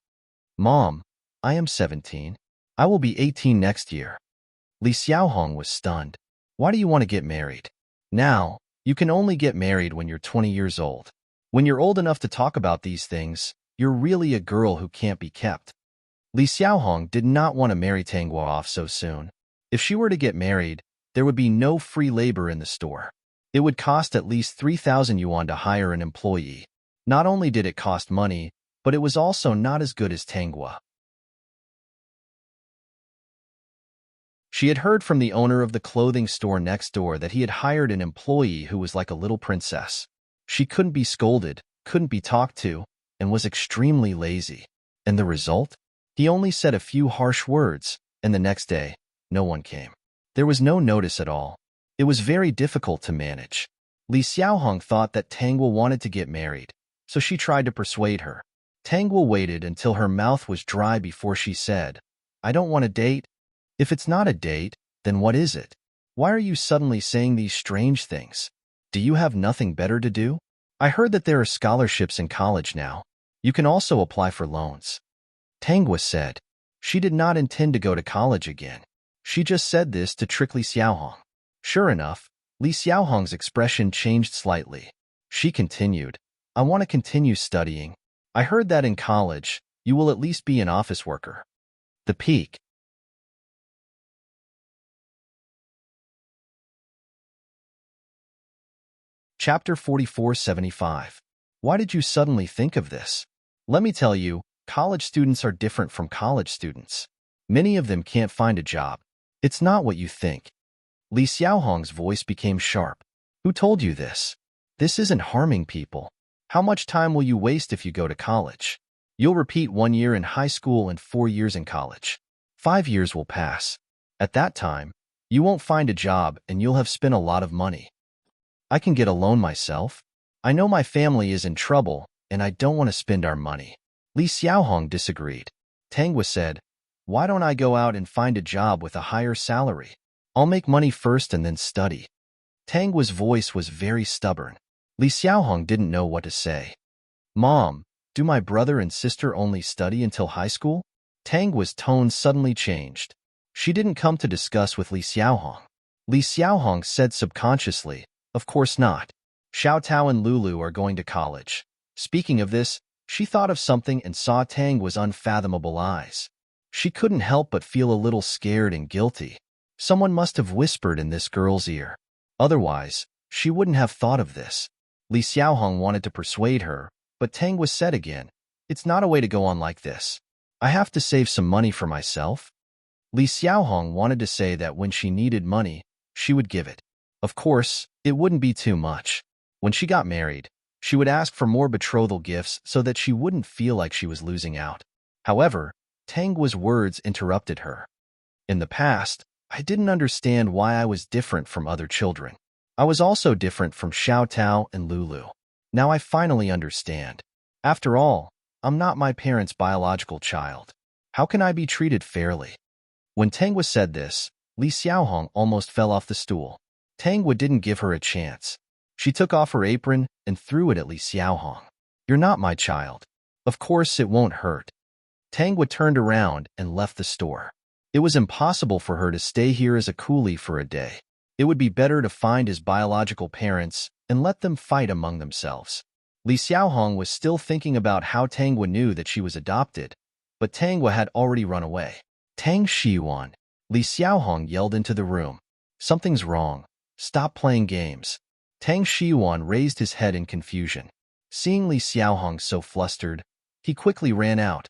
"Mom, I am 17. I will be 18 next year." Li Xiaohong was stunned. "Why do you want to get married? Now, you can only get married when you're 20 years old. When you're old enough to talk about these things, you're really a girl who can't be kept." Li Xiaohong did not want to marry Tangwa off so soon. If she were to get married, there would be no free labor in the store. It would cost at least 3,000 yuan to hire an employee. Not only did it cost money, but it was also not as good as Tangwa. She had heard from the owner of the clothing store next door that he had hired an employee who was like a little princess. She couldn't be scolded, couldn't be talked to, and was extremely lazy. And the result? He only said a few harsh words, and the next day, no one came. There was no notice at all. It was very difficult to manage. Li Xiaohong thought that Tangwa wanted to get married, so she tried to persuade her. Tangwa waited until her mouth was dry before she said, "I don't want a date." "If it's not a date, then what is it? Why are you suddenly saying these strange things? Do you have nothing better to do? I heard that there are scholarships in college now. You can also apply for loans." Tangwa said. She did not intend to go to college again. She just said this to trick Li Xiaohong. Sure enough, Li Xiaohong's expression changed slightly. She continued, "I want to continue studying. I heard that in college, you will at least be an office worker." The peak. Chapter 4475. Why did you suddenly think of this? Let me tell you, college students are different from college students. Many of them can't find a job. It's not what you think. Li Xiaohong's voice became sharp. Who told you this? This isn't harming people. How much time will you waste if you go to college? You'll repeat 1 year in high school and 4 years in college. 5 years will pass. At that time, you won't find a job and you'll have spent a lot of money. I can get a loan myself. I know my family is in trouble, and I don't want to spend our money. Li Xiaohong disagreed. Tangwa said, "Why don't I go out and find a job with a higher salary? I'll make money first and then study." Tangwa's voice was very stubborn. Li Xiaohong didn't know what to say. "Mom, do my brother and sister only study until high school?" Tangwa's tone suddenly changed. She didn't come to discuss with Li Xiaohong. Li Xiaohong said subconsciously, "Of course not. Xiao Tao and Lulu are going to college." Speaking of this, she thought of something and saw Tangwa's unfathomable eyes. She couldn't help but feel a little scared and guilty. Someone must have whispered in this girl's ear. Otherwise, she wouldn't have thought of this. Li Xiaohong wanted to persuade her, but Tangwa said again, "It's not a way to go on like this. I have to save some money for myself." Li Xiaohong wanted to say that when she needed money, she would give it. Of course, it wouldn't be too much. When she got married, she would ask for more betrothal gifts so that she wouldn't feel like she was losing out. However, Tangwa's words interrupted her. "In the past, I didn't understand why I was different from other children. I was also different from Xiao Tao and Lulu. Now I finally understand. After all, I'm not my parents' biological child. How can I be treated fairly?" When Tangwa said this, Li Xiaohong almost fell off the stool. Tangwa didn't give her a chance. She took off her apron and threw it at Li Xiaohong. "You're not my child. Of course it won't hurt." Tangwa turned around and left the store. It was impossible for her to stay here as a coolie for a day. It would be better to find his biological parents and let them fight among themselves. Li Xiaohong was still thinking about how Tangwa knew that she was adopted, but Tangwa had already run away. "Tang Shiyuan," Li Xiaohong yelled into the room. "Something's wrong. Stop playing games." Tang Shiyuan raised his head in confusion. Seeing Li Xiaohong so flustered, he quickly ran out.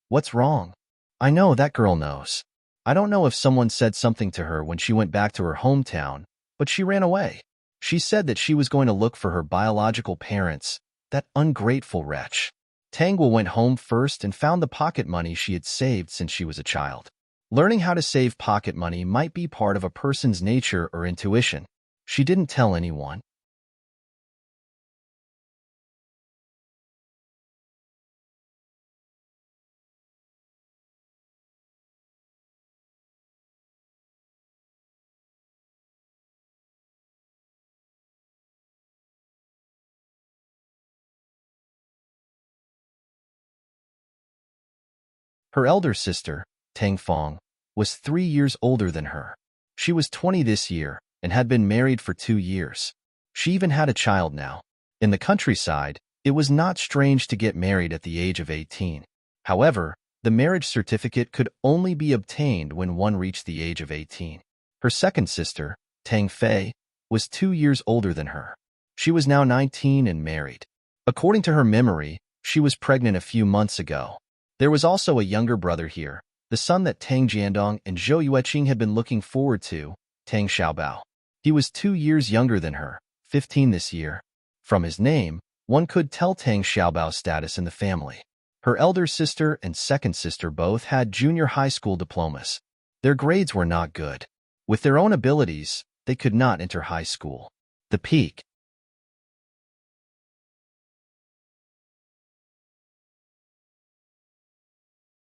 "What's wrong?" "I know that girl knows. I don't know if someone said something to her when she went back to her hometown, but she ran away. She said that she was going to look for her biological parents, that ungrateful wretch. Tangwa went home first and found the pocket money she had saved since she was a child. Learning how to save pocket money might be part of a person's nature or intuition. She didn't tell anyone. Her elder sister, Tang Fong, was 3 years older than her. She was 20 this year and had been married for 2 years. She even had a child now. In the countryside, it was not strange to get married at the age of 18. However, the marriage certificate could only be obtained when one reached the age of 18. Her second sister, Tang Fei, was 2 years older than her. She was now 19 and married. According to her memory, she was pregnant a few months ago. There was also a younger brother here, the son that Tang Jiandong and Zhou Yueqing had been looking forward to, Tang Xiaobao. He was 2 years younger than her, 15 this year. From his name, one could tell Tang Xiaobao's status in the family. Her elder sister and second sister both had junior high school diplomas. Their grades were not good. With their own abilities, they could not enter high school. The peak.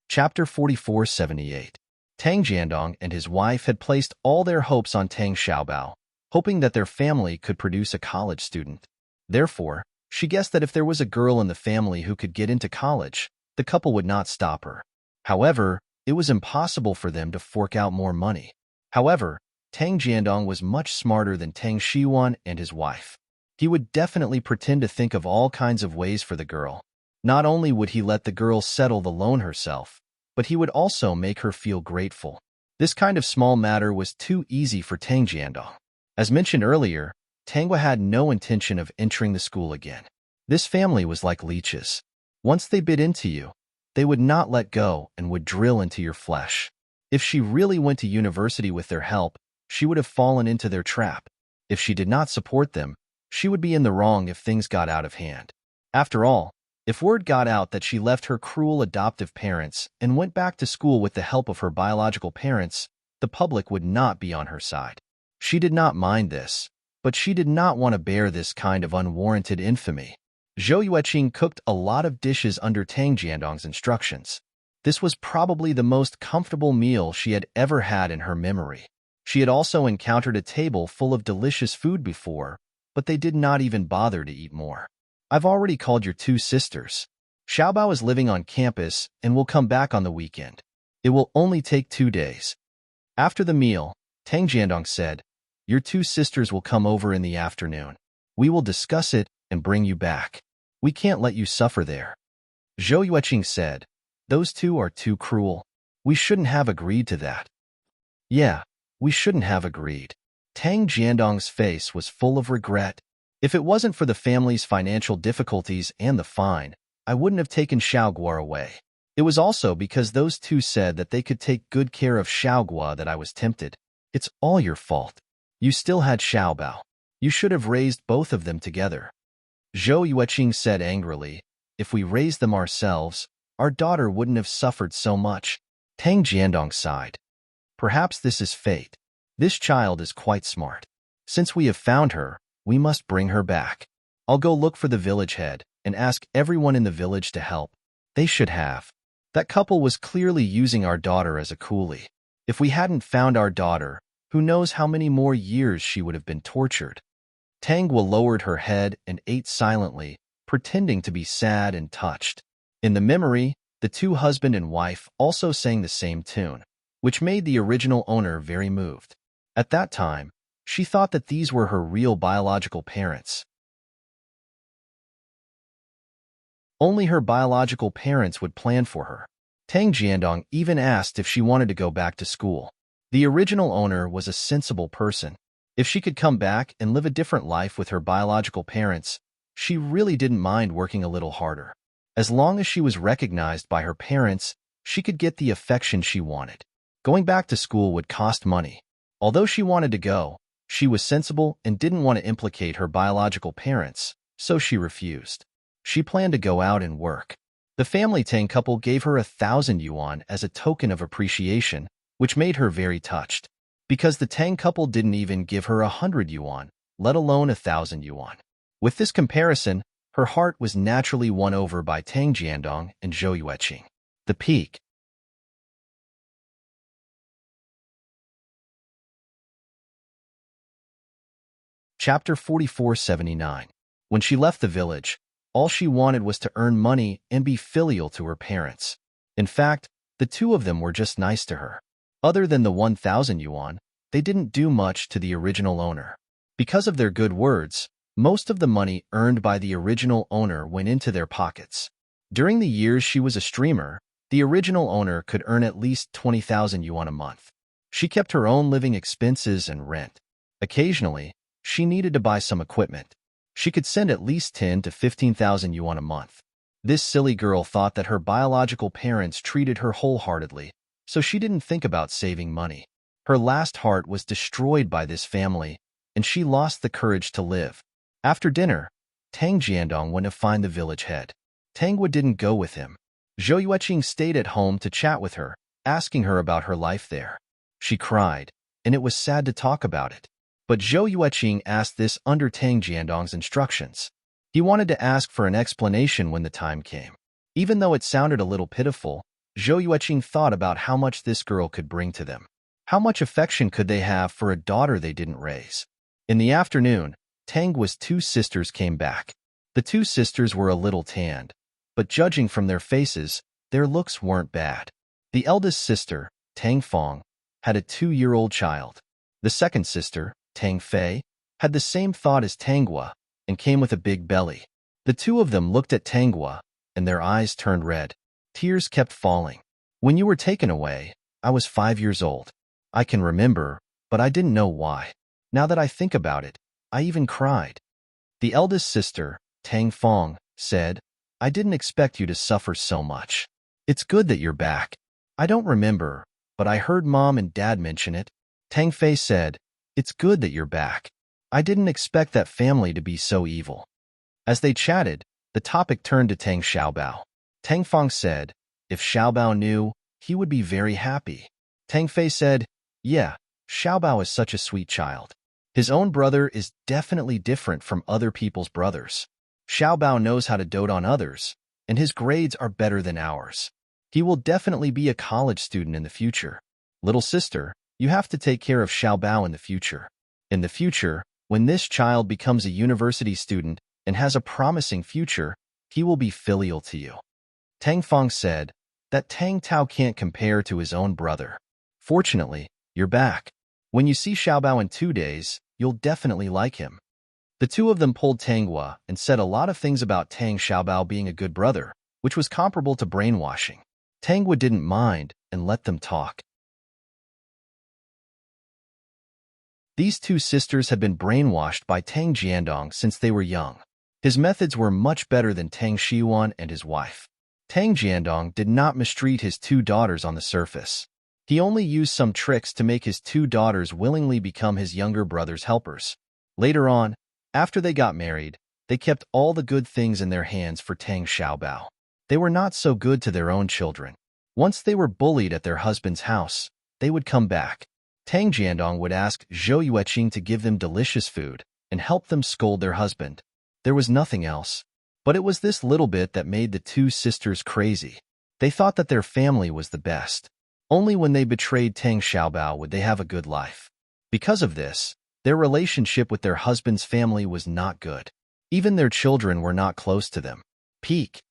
Chapter 4478. Tang Jiandong and his wife had placed all their hopes on Tang Xiaobao, hoping that their family could produce a college student. Therefore, she guessed that if there was a girl in the family who could get into college, the couple would not stop her. However, it was impossible for them to fork out more money. However, Tang Jiandong was much smarter than Tang Xiwan and his wife. He would definitely pretend to think of all kinds of ways for the girl. Not only would he let the girl settle the loan herself, but he would also make her feel grateful. This kind of small matter was too easy for Tang Jiandong. As mentioned earlier, Tangwa had no intention of entering the school again. This family was like leeches. Once they bit into you, they would not let go and would drill into your flesh. If she really went to university with their help, she would have fallen into their trap. If she did not support them, she would be in the wrong if things got out of hand. After all, if word got out that she left her cruel adoptive parents and went back to school with the help of her biological parents, the public would not be on her side. She did not mind this, but she did not want to bear this kind of unwarranted infamy. Zhou Yueqing cooked a lot of dishes under Tang Jiandong's instructions. This was probably the most comfortable meal she had ever had in her memory. She had also encountered a table full of delicious food before, but they did not even bother to eat more. I've already called your two sisters. Xiaobao is living on campus and will come back on the weekend. It will only take 2 days. After the meal, Tang Jiandong said, "Your two sisters will come over in the afternoon. We will discuss it and bring you back. We can't let you suffer there." Zhou Yueqing said, "Those two are too cruel. We shouldn't have agreed to that." Yeah, we shouldn't have agreed. Tang Jiandong's face was full of regret. If it wasn't for the family's financial difficulties and the fine, I wouldn't have taken Xiaoguo away. It was also because those two said that they could take good care of Xiaoguo that I was tempted. It's all your fault. You still had Xiaobao. You should have raised both of them together. Zhou Yueqing said angrily, "If we raised them ourselves, our daughter wouldn't have suffered so much." Tang Jiandong sighed. "Perhaps this is fate. This child is quite smart. Since we have found her, we must bring her back. I'll go look for the village head and ask everyone in the village to help. They should have. That couple was clearly using our daughter as a coolie. If we hadn't found our daughter, who knows how many more years she would have been tortured." Tangwa lowered her head and ate silently, pretending to be sad and touched. In the memory, the two husband and wife also sang the same tune, which made the original owner very moved. At that time, she thought that these were her real biological parents. Only her biological parents would plan for her. Tang Jiandong even asked if she wanted to go back to school. The original owner was a sensible person. If she could come back and live a different life with her biological parents, she really didn't mind working a little harder. As long as she was recognized by her parents, she could get the affection she wanted. Going back to school would cost money. Although she wanted to go, she was sensible and didn't want to implicate her biological parents, so she refused. She planned to go out and work. The family Tang couple gave her 1,000 yuan as a token of appreciation, which made her very touched. Because the Tang couple didn't even give her 100 yuan, let alone 1,000 yuan. With this comparison, her heart was naturally won over by Tang Jiandong and Zhou Yueqing. The peak. Chapter 4479. When she left the village, all she wanted was to earn money and be filial to her parents. In fact, the two of them were just nice to her. Other than the 1,000 yuan, they didn't do much to the original owner. Because of their good words, most of the money earned by the original owner went into their pockets. During the years she was a streamer, the original owner could earn at least 20,000 yuan a month. She kept her own living expenses and rent. Occasionally, she needed to buy some equipment. She could send at least 10 to 15,000 yuan a month. This silly girl thought that her biological parents treated her wholeheartedly, so she didn't think about saving money. Her last heart was destroyed by this family, and she lost the courage to live. After dinner, Tang Jiandong went to find the village head. Tangwa didn't go with him. Zhou Yueqing stayed at home to chat with her, asking her about her life there. She cried, and it was sad to talk about it. But Zhou Yueqing asked this under Tang Jiandong's instructions. He wanted to ask for an explanation when the time came. Even though it sounded a little pitiful, Zhou Yueqing thought about how much this girl could bring to them. How much affection could they have for a daughter they didn't raise? In the afternoon, Tangwa's two sisters came back. The two sisters were a little tanned, but judging from their faces, their looks weren't bad. The eldest sister, Tang Fong, had a 2-year-old child. The second sister, Tang Fei, had the same thought as Tangwa and came with a big belly. The two of them looked at Tangwa, and their eyes turned red. Tears kept falling. When you were taken away, I was 5 years old. I can remember, but I didn't know why. Now that I think about it, I even cried. The eldest sister, Tang Fong, said, I didn't expect you to suffer so much. It's good that you're back. I don't remember, but I heard Mom and Dad mention it. Tang Fei said, it's good that you're back. I didn't expect that family to be so evil. As they chatted, the topic turned to Tang Xiaobao. Tang Fong said, if Xiaobao knew, he would be very happy. Tang Fei said, yeah, Xiaobao is such a sweet child. His own brother is definitely different from other people's brothers. Xiaobao knows how to dote on others, and his grades are better than ours. He will definitely be a college student in the future. Little sister, you have to take care of Xiaobao in the future. In the future, when this child becomes a university student and has a promising future, he will be filial to you. Tang Fong said that Tang Tao can't compare to his own brother. Fortunately, you're back. When you see Xiaobao in 2 days, you'll definitely like him. The two of them pulled Tangwa and said a lot of things about Tang Xiaobao being a good brother, which was comparable to brainwashing. Tangwa didn't mind and let them talk. These two sisters had been brainwashed by Tang Jiandong since they were young. His methods were much better than Tang Xiwan and his wife. Tang Jiandong did not mistreat his two daughters on the surface. He only used some tricks to make his two daughters willingly become his younger brother's helpers. Later on, after they got married, they kept all the good things in their hands for Tang Xiaobao. They were not so good to their own children. Once they were bullied at their husband's house, they would come back. Tang Jiandong would ask Zhou Yueqing to give them delicious food and help them scold their husband. There was nothing else. But it was this little bit that made the two sisters crazy. They thought that their family was the best. Only when they betrayed Tang Xiaobao would they have a good life. Because of this, their relationship with their husband's family was not good. Even their children were not close to them. Peak.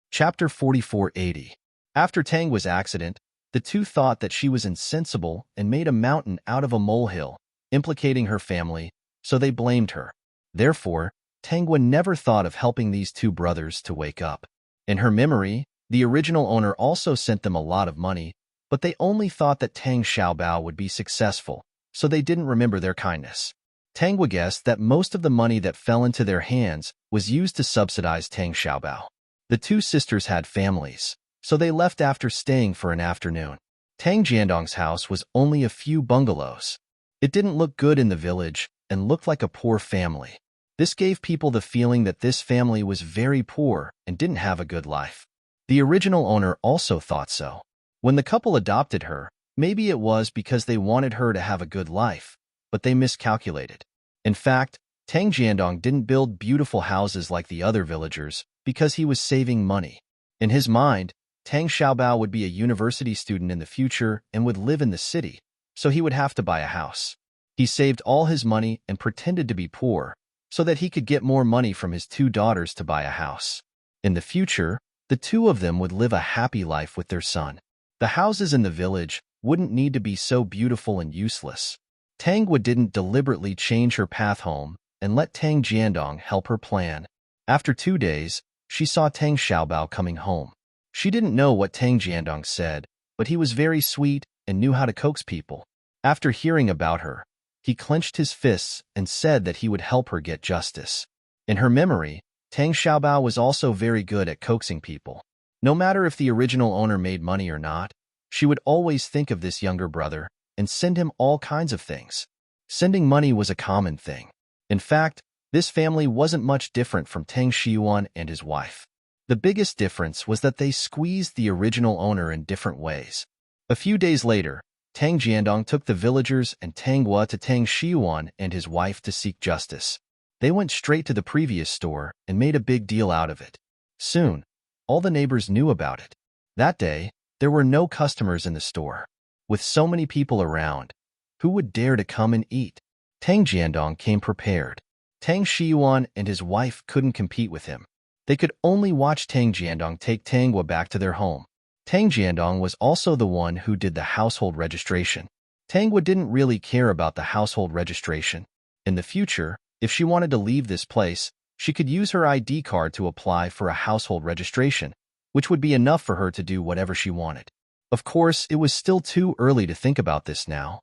Chapter 4480. After Tangwa's accident, the two thought that she was insensible and made a mountain out of a molehill, implicating her family, so they blamed her. Therefore, Tangwa never thought of helping these two brothers to wake up. In her memory, the original owner also sent them a lot of money, but they only thought that Tang Xiaobao would be successful, so they didn't remember their kindness. Tangwa guessed that most of the money that fell into their hands was used to subsidize Tang Xiaobao. The two sisters had families, so they left after staying for an afternoon. Tang Jiandong's house was only a few bungalows. It didn't look good in the village and looked like a poor family. This gave people the feeling that this family was very poor and didn't have a good life. The original owner also thought so. When the couple adopted her, maybe it was because they wanted her to have a good life, but they miscalculated. In fact, Tang Jiandong didn't build beautiful houses like the other villagers because he was saving money. In his mind, Tang Xiaobao would be a university student in the future and would live in the city, so he would have to buy a house. He saved all his money and pretended to be poor so that he could get more money from his two daughters to buy a house. In the future, the two of them would live a happy life with their son. The houses in the village wouldn't need to be so beautiful and useless. Tangwa didn't deliberately change her path home and let Tang Jiandong help her plan. After 2 days, she saw Tang Xiaobao coming home. She didn't know what Tang Jiandong said, but he was very sweet and knew how to coax people. After hearing about her, he clenched his fists and said that he would help her get justice. In her memory, Tang Xiaobao was also very good at coaxing people. No matter if the original owner made money or not, she would always think of this younger brother and send him all kinds of things. Sending money was a common thing. In fact, this family wasn't much different from Tang Shiyuan and his wife. The biggest difference was that they squeezed the original owner in different ways. A few days later, Tang Jiandong took the villagers and Tangwa to Tang Shiyuan and his wife to seek justice. They went straight to the previous store and made a big deal out of it. Soon, all the neighbors knew about it. That day, there were no customers in the store. With so many people around, who would dare to come and eat? Tang Jiandong came prepared. Tang Shiyuan and his wife couldn't compete with him. They could only watch Tang Jiandong take Tangwa back to their home. Tang Jiandong was also the one who did the household registration. Tangwa didn't really care about the household registration. In the future, if she wanted to leave this place, she could use her ID card to apply for a household registration, which would be enough for her to do whatever she wanted. Of course, it was still too early to think about this now.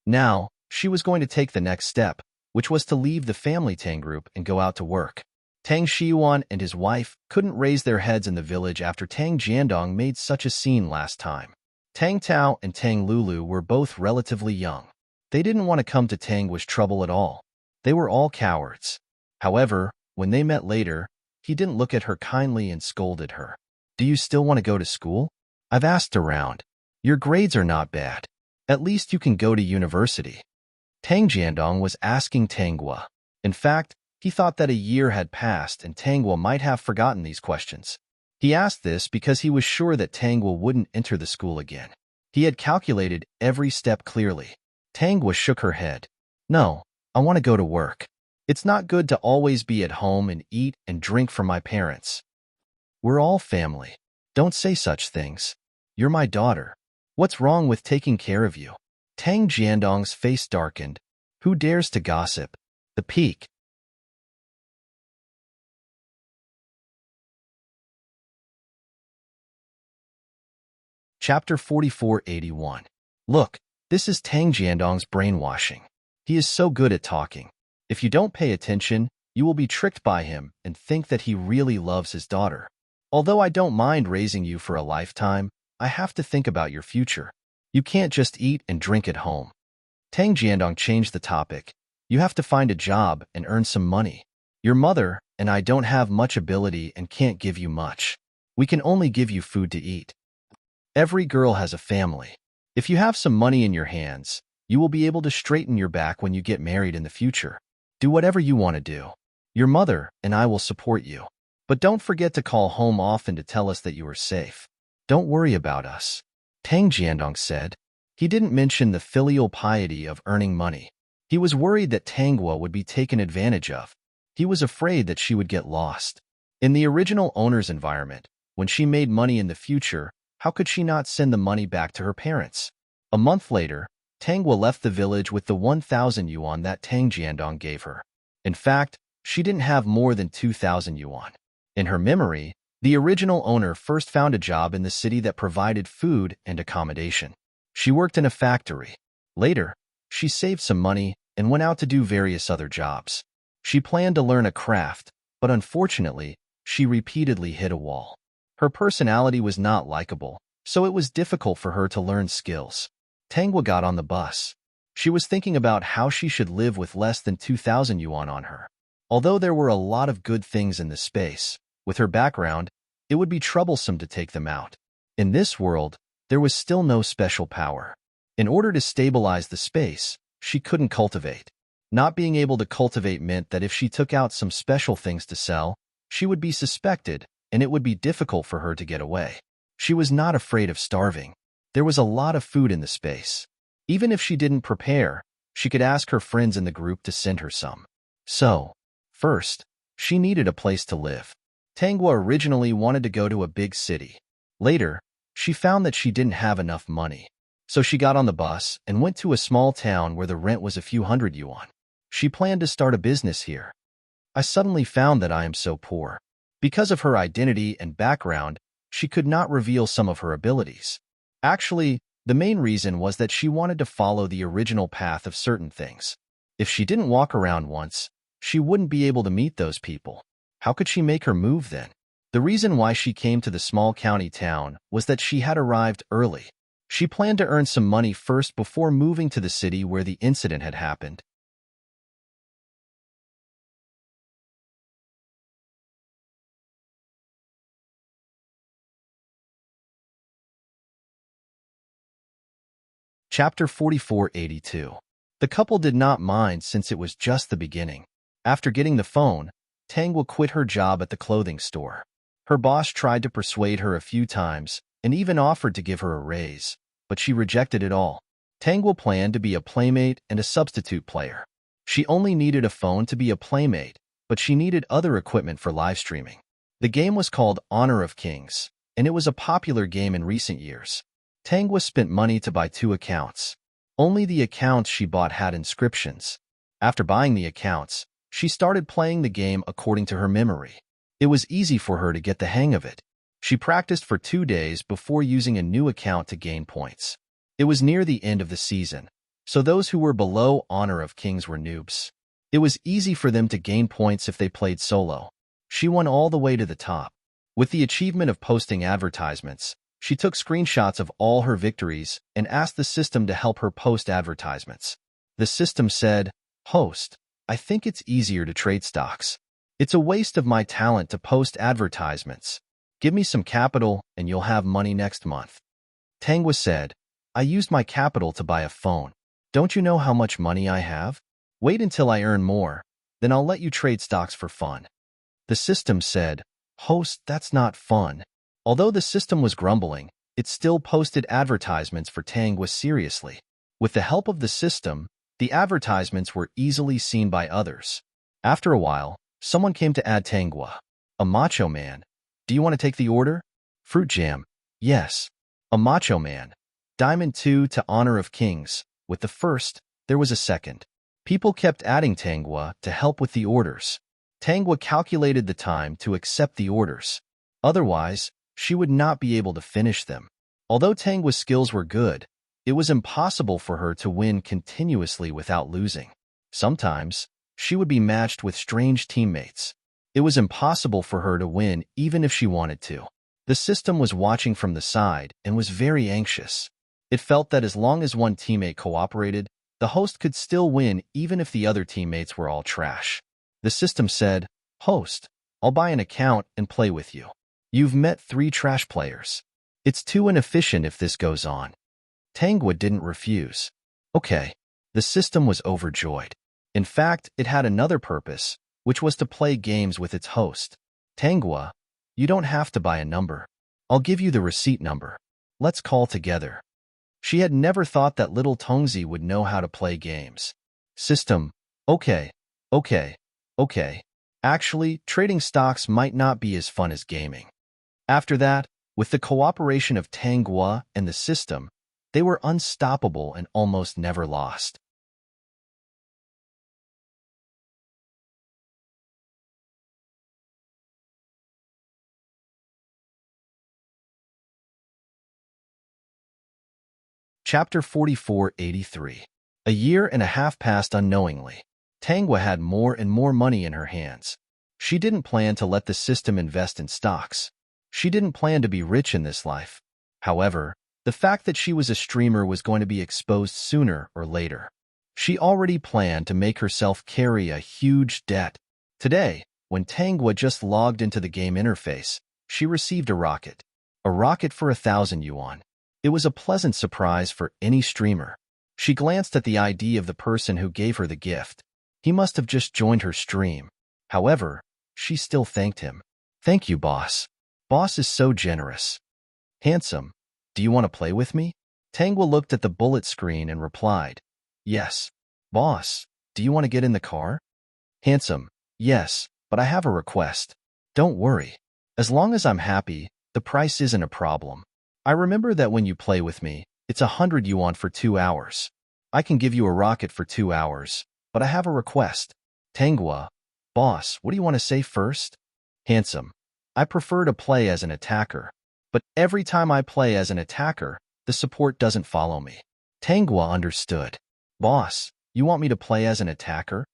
Now, she was going to take the next step, which was to leave the family Tang group and go out to work. Tang Shiyuan and his wife couldn't raise their heads in the village after Tang Jiandong made such a scene last time. Tang Tao and Tang Lulu were both relatively young. They didn't want to come to Tangwa's trouble at all. They were all cowards. However, when they met later, he didn't look at her kindly and scolded her. "Do you still want to go to school? I've asked around. Your grades are not bad. At least you can go to university." Tang Jiandong was asking Tangwa. In fact, he thought that a year had passed and Tangwa might have forgotten these questions. He asked this because he was sure that Tangwa wouldn't enter the school again. He had calculated every step clearly. Tangwa shook her head. "No, I want to go to work. It's not good to always be at home and eat and drink from my parents. We're all family. Don't say such things. You're my daughter. What's wrong with taking care of you?" Tang Jiandong's face darkened. Who dares to gossip? The peak. Chapter 4481. Look, this is Tang Jiandong's brainwashing. He is so good at talking. If you don't pay attention, you will be tricked by him and think that he really loves his daughter. Although I don't mind raising you for a lifetime, I have to think about your future. You can't just eat and drink at home. Tang Jiandong changed the topic. You have to find a job and earn some money. Your mother and I don't have much ability and can't give you much. We can only give you food to eat. Every girl has a family. If you have some money in your hands, you will be able to straighten your back when you get married in the future. Do whatever you want to do. Your mother and I will support you. But don't forget to call home often to tell us that you are safe. Don't worry about us. Tang Jiandong said. He didn't mention the filial piety of earning money. He was worried that Tangwa would be taken advantage of. He was afraid that she would get lost. In the original owner's environment, when she made money in the future, how could she not send the money back to her parents? A month later, Tangwa left the village with the 1,000 yuan that Tang Jiandong gave her. In fact, she didn't have more than 2,000 yuan. In her memory, the original owner first found a job in the city that provided food and accommodation. She worked in a factory. Later, she saved some money and went out to do various other jobs. She planned to learn a craft, but unfortunately, she repeatedly hit a wall. Her personality was not likable, so it was difficult for her to learn skills. Tangwa got on the bus. She was thinking about how she should live with less than 2,000 yuan on her. Although there were a lot of good things in the space, with her background, it would be troublesome to take them out. In this world, there was still no special power. In order to stabilize the space, she couldn't cultivate. Not being able to cultivate meant that if she took out some special things to sell, she would be suspected, and it would be difficult for her to get away. She was not afraid of starving. There was a lot of food in the space. Even if she didn't prepare, she could ask her friends in the group to send her some. So, first, she needed a place to live. Tangwa originally wanted to go to a big city. Later, she found that she didn't have enough money. So she got on the bus and went to a small town where the rent was a few hundred yuan. She planned to start a business here. I suddenly found that I am so poor. Because of her identity and background, she could not reveal some of her abilities. Actually, the main reason was that she wanted to follow the original path of certain things. If she didn't walk around once, she wouldn't be able to meet those people. How could she make her move then? The reason why she came to the small county town was that she had arrived early. She planned to earn some money first before moving to the city where the incident had happened. Chapter 4482. The couple did not mind since it was just the beginning. After getting the phone, Tangwa quit her job at the clothing store. Her boss tried to persuade her a few times and even offered to give her a raise, but she rejected it all. Tangwa planned to be a playmate and a substitute player. She only needed a phone to be a playmate, but she needed other equipment for live streaming. The game was called Honor of Kings, and it was a popular game in recent years. Tangwa spent money to buy 2 accounts. Only the accounts she bought had inscriptions. After buying the accounts, she started playing the game according to her memory. It was easy for her to get the hang of it. She practiced for 2 days before using a new account to gain points. It was near the end of the season, so those who were below Honor of Kings were noobs. It was easy for them to gain points if they played solo. She won all the way to the top. With the achievement of posting advertisements, she took screenshots of all her victories and asked the system to help her post advertisements. The system said, "Host, I think it's easier to trade stocks. It's a waste of my talent to post advertisements. Give me some capital and you'll have money next month." Tangwa said, "I used my capital to buy a phone. Don't you know how much money I have? Wait until I earn more, then I'll let you trade stocks for fun." The system said, "Host, that's not fun." Although the system was grumbling, it still posted advertisements for Tangwa seriously. With the help of the system, the advertisements were easily seen by others. After a while, someone came to add Tangwa. A macho man. "Do you want to take the order?" "Fruit jam." "Yes." A macho man. Diamond 2 to Honor of Kings. With the first, there was a second. People kept adding Tangwa to help with the orders. Tangwa calculated the time to accept the orders. Otherwise, she would not be able to finish them. Although Tangwa's skills were good, it was impossible for her to win continuously without losing. Sometimes, she would be matched with strange teammates. It was impossible for her to win even if she wanted to. The system was watching from the side and was very anxious. It felt that as long as one teammate cooperated, the host could still win even if the other teammates were all trash. The system said, "Host, I'll buy an account and play with you. You've met 3 trash players. It's too inefficient if this goes on." Tangwa didn't refuse. Okay. The system was overjoyed. In fact, it had another purpose, which was to play games with its host. "Tangwa, you don't have to buy a number. I'll give you the receipt number. Let's call together." She had never thought that little Tongzi would know how to play games. System, okay, okay, okay. Actually, trading stocks might not be as fun as gaming. After that, with the cooperation of Tangwa and the system, they were unstoppable and almost never lost. Chapter 4483. A year and a half passed unknowingly. Tangwa had more and more money in her hands. She didn't plan to let the system invest in stocks. She didn't plan to be rich in this life. However, the fact that she was a streamer was going to be exposed sooner or later. She already planned to make herself carry a huge debt. Today, when Tangwa just logged into the game interface, she received a rocket. A rocket for 1,000 yuan. It was a pleasant surprise for any streamer. She glanced at the ID of the person who gave her the gift. He must have just joined her stream. However, she still thanked him. "Thank you, boss. Boss is so generous." "Handsome, do you want to play with me?" Tangwa looked at the bullet screen and replied, "Yes." "Boss, do you want to get in the car?" "Handsome, yes, but I have a request." "Don't worry. As long as I'm happy, the price isn't a problem. I remember that when you play with me, it's 100 yuan for 2 hours. I can give you a rocket for 2 hours, but I have a request." Tangwa, "Boss, what do you want to say first?" "Handsome, I prefer to play as an attacker, but every time I play as an attacker, the support doesn't follow me." Tangwa understood. "Boss, you want me to play as an attacker?"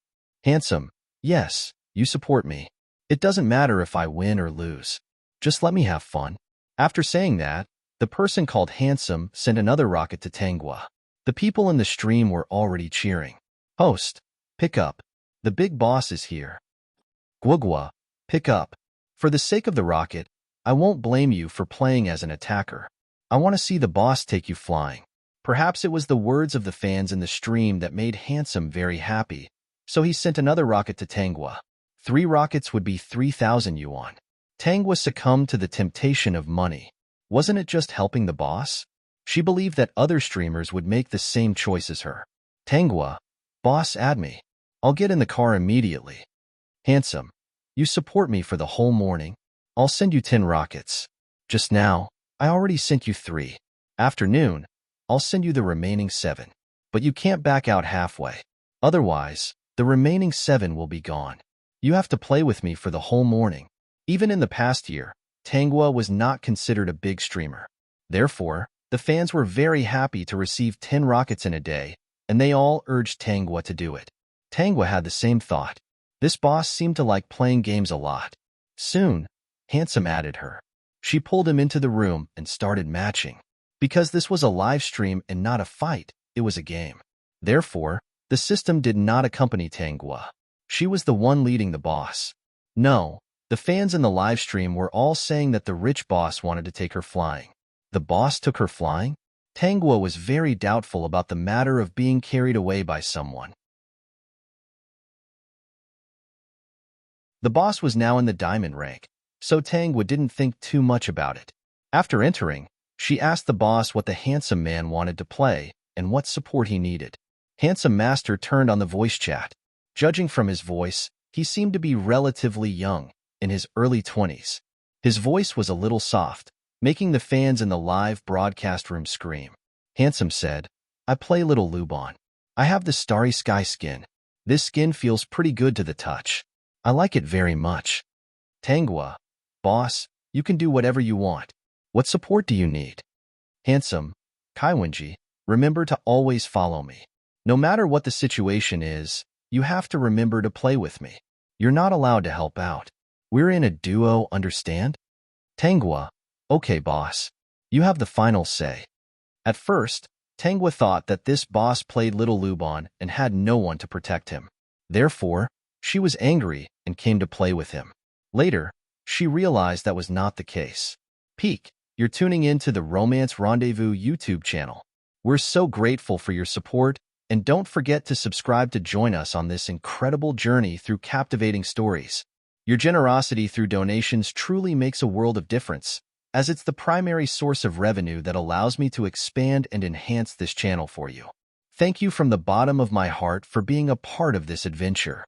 "Handsome, yes, you support me. It doesn't matter if I win or lose. Just let me have fun." After saying that, the person called Handsome sent another rocket to Tangwa. The people in the stream were already cheering. "Host, pick up. The big boss is here." "Guagua, pick up. For the sake of the rocket, I won't blame you for playing as an attacker. I want to see the boss take you flying." Perhaps it was the words of the fans in the stream that made Handsome very happy, so he sent another rocket to Tangwa. 3 rockets would be 3,000 yuan. Tangwa succumbed to the temptation of money. Wasn't it just helping the boss? She believed that other streamers would make the same choice as her. "Tangwa, boss, add me. I'll get in the car immediately." "Handsome, you support me for the whole morning. I'll send you 10 rockets. Just now, I already sent you 3. Afternoon, I'll send you the remaining 7. But you can't back out halfway. Otherwise, the remaining 7 will be gone. You have to play with me for the whole morning." Even in the past year, Tangwa was not considered a big streamer. Therefore, the fans were very happy to receive 10 rockets in a day, and they all urged Tangwa to do it. Tangwa had the same thought. This boss seemed to like playing games a lot. Soon, Handsome added her. She pulled him into the room and started matching. Because this was a live stream and not a fight, it was a game. Therefore, the system did not accompany Tangwa. She was the one leading the boss. No, the fans in the live stream were all saying that the rich boss wanted to take her flying. The boss took her flying? Tangwa was very doubtful about the matter of being carried away by someone. The boss was now in the diamond rank, so Tangwa didn't think too much about it. After entering, she asked the boss what the handsome man wanted to play and what support he needed. Handsome Master turned on the voice chat. Judging from his voice, he seemed to be relatively young, in his early 20s. His voice was a little soft, making the fans in the live broadcast room scream. Handsome said, "I play Little Lubon. I have the Starry Sky skin. This skin feels pretty good to the touch. I like it very much." Tangwa, "Boss, you can do whatever you want. What support do you need?" Handsome, "Kaiwenji, remember to always follow me. No matter what the situation is, you have to remember to play with me. You're not allowed to help out. We're in a duo, understand?" Tangwa, "Okay, boss. You have the final say." At first, Tangwa thought that this boss played Little Lubon and had no one to protect him. Therefore, she was angry and came to play with him. Later, she realized that was not the case. Peek, you're tuning in to the Romance Rendezvous YouTube channel. We're so grateful for your support, and don't forget to subscribe to join us on this incredible journey through captivating stories. Your generosity through donations truly makes a world of difference, as it's the primary source of revenue that allows me to expand and enhance this channel for you. Thank you from the bottom of my heart for being a part of this adventure.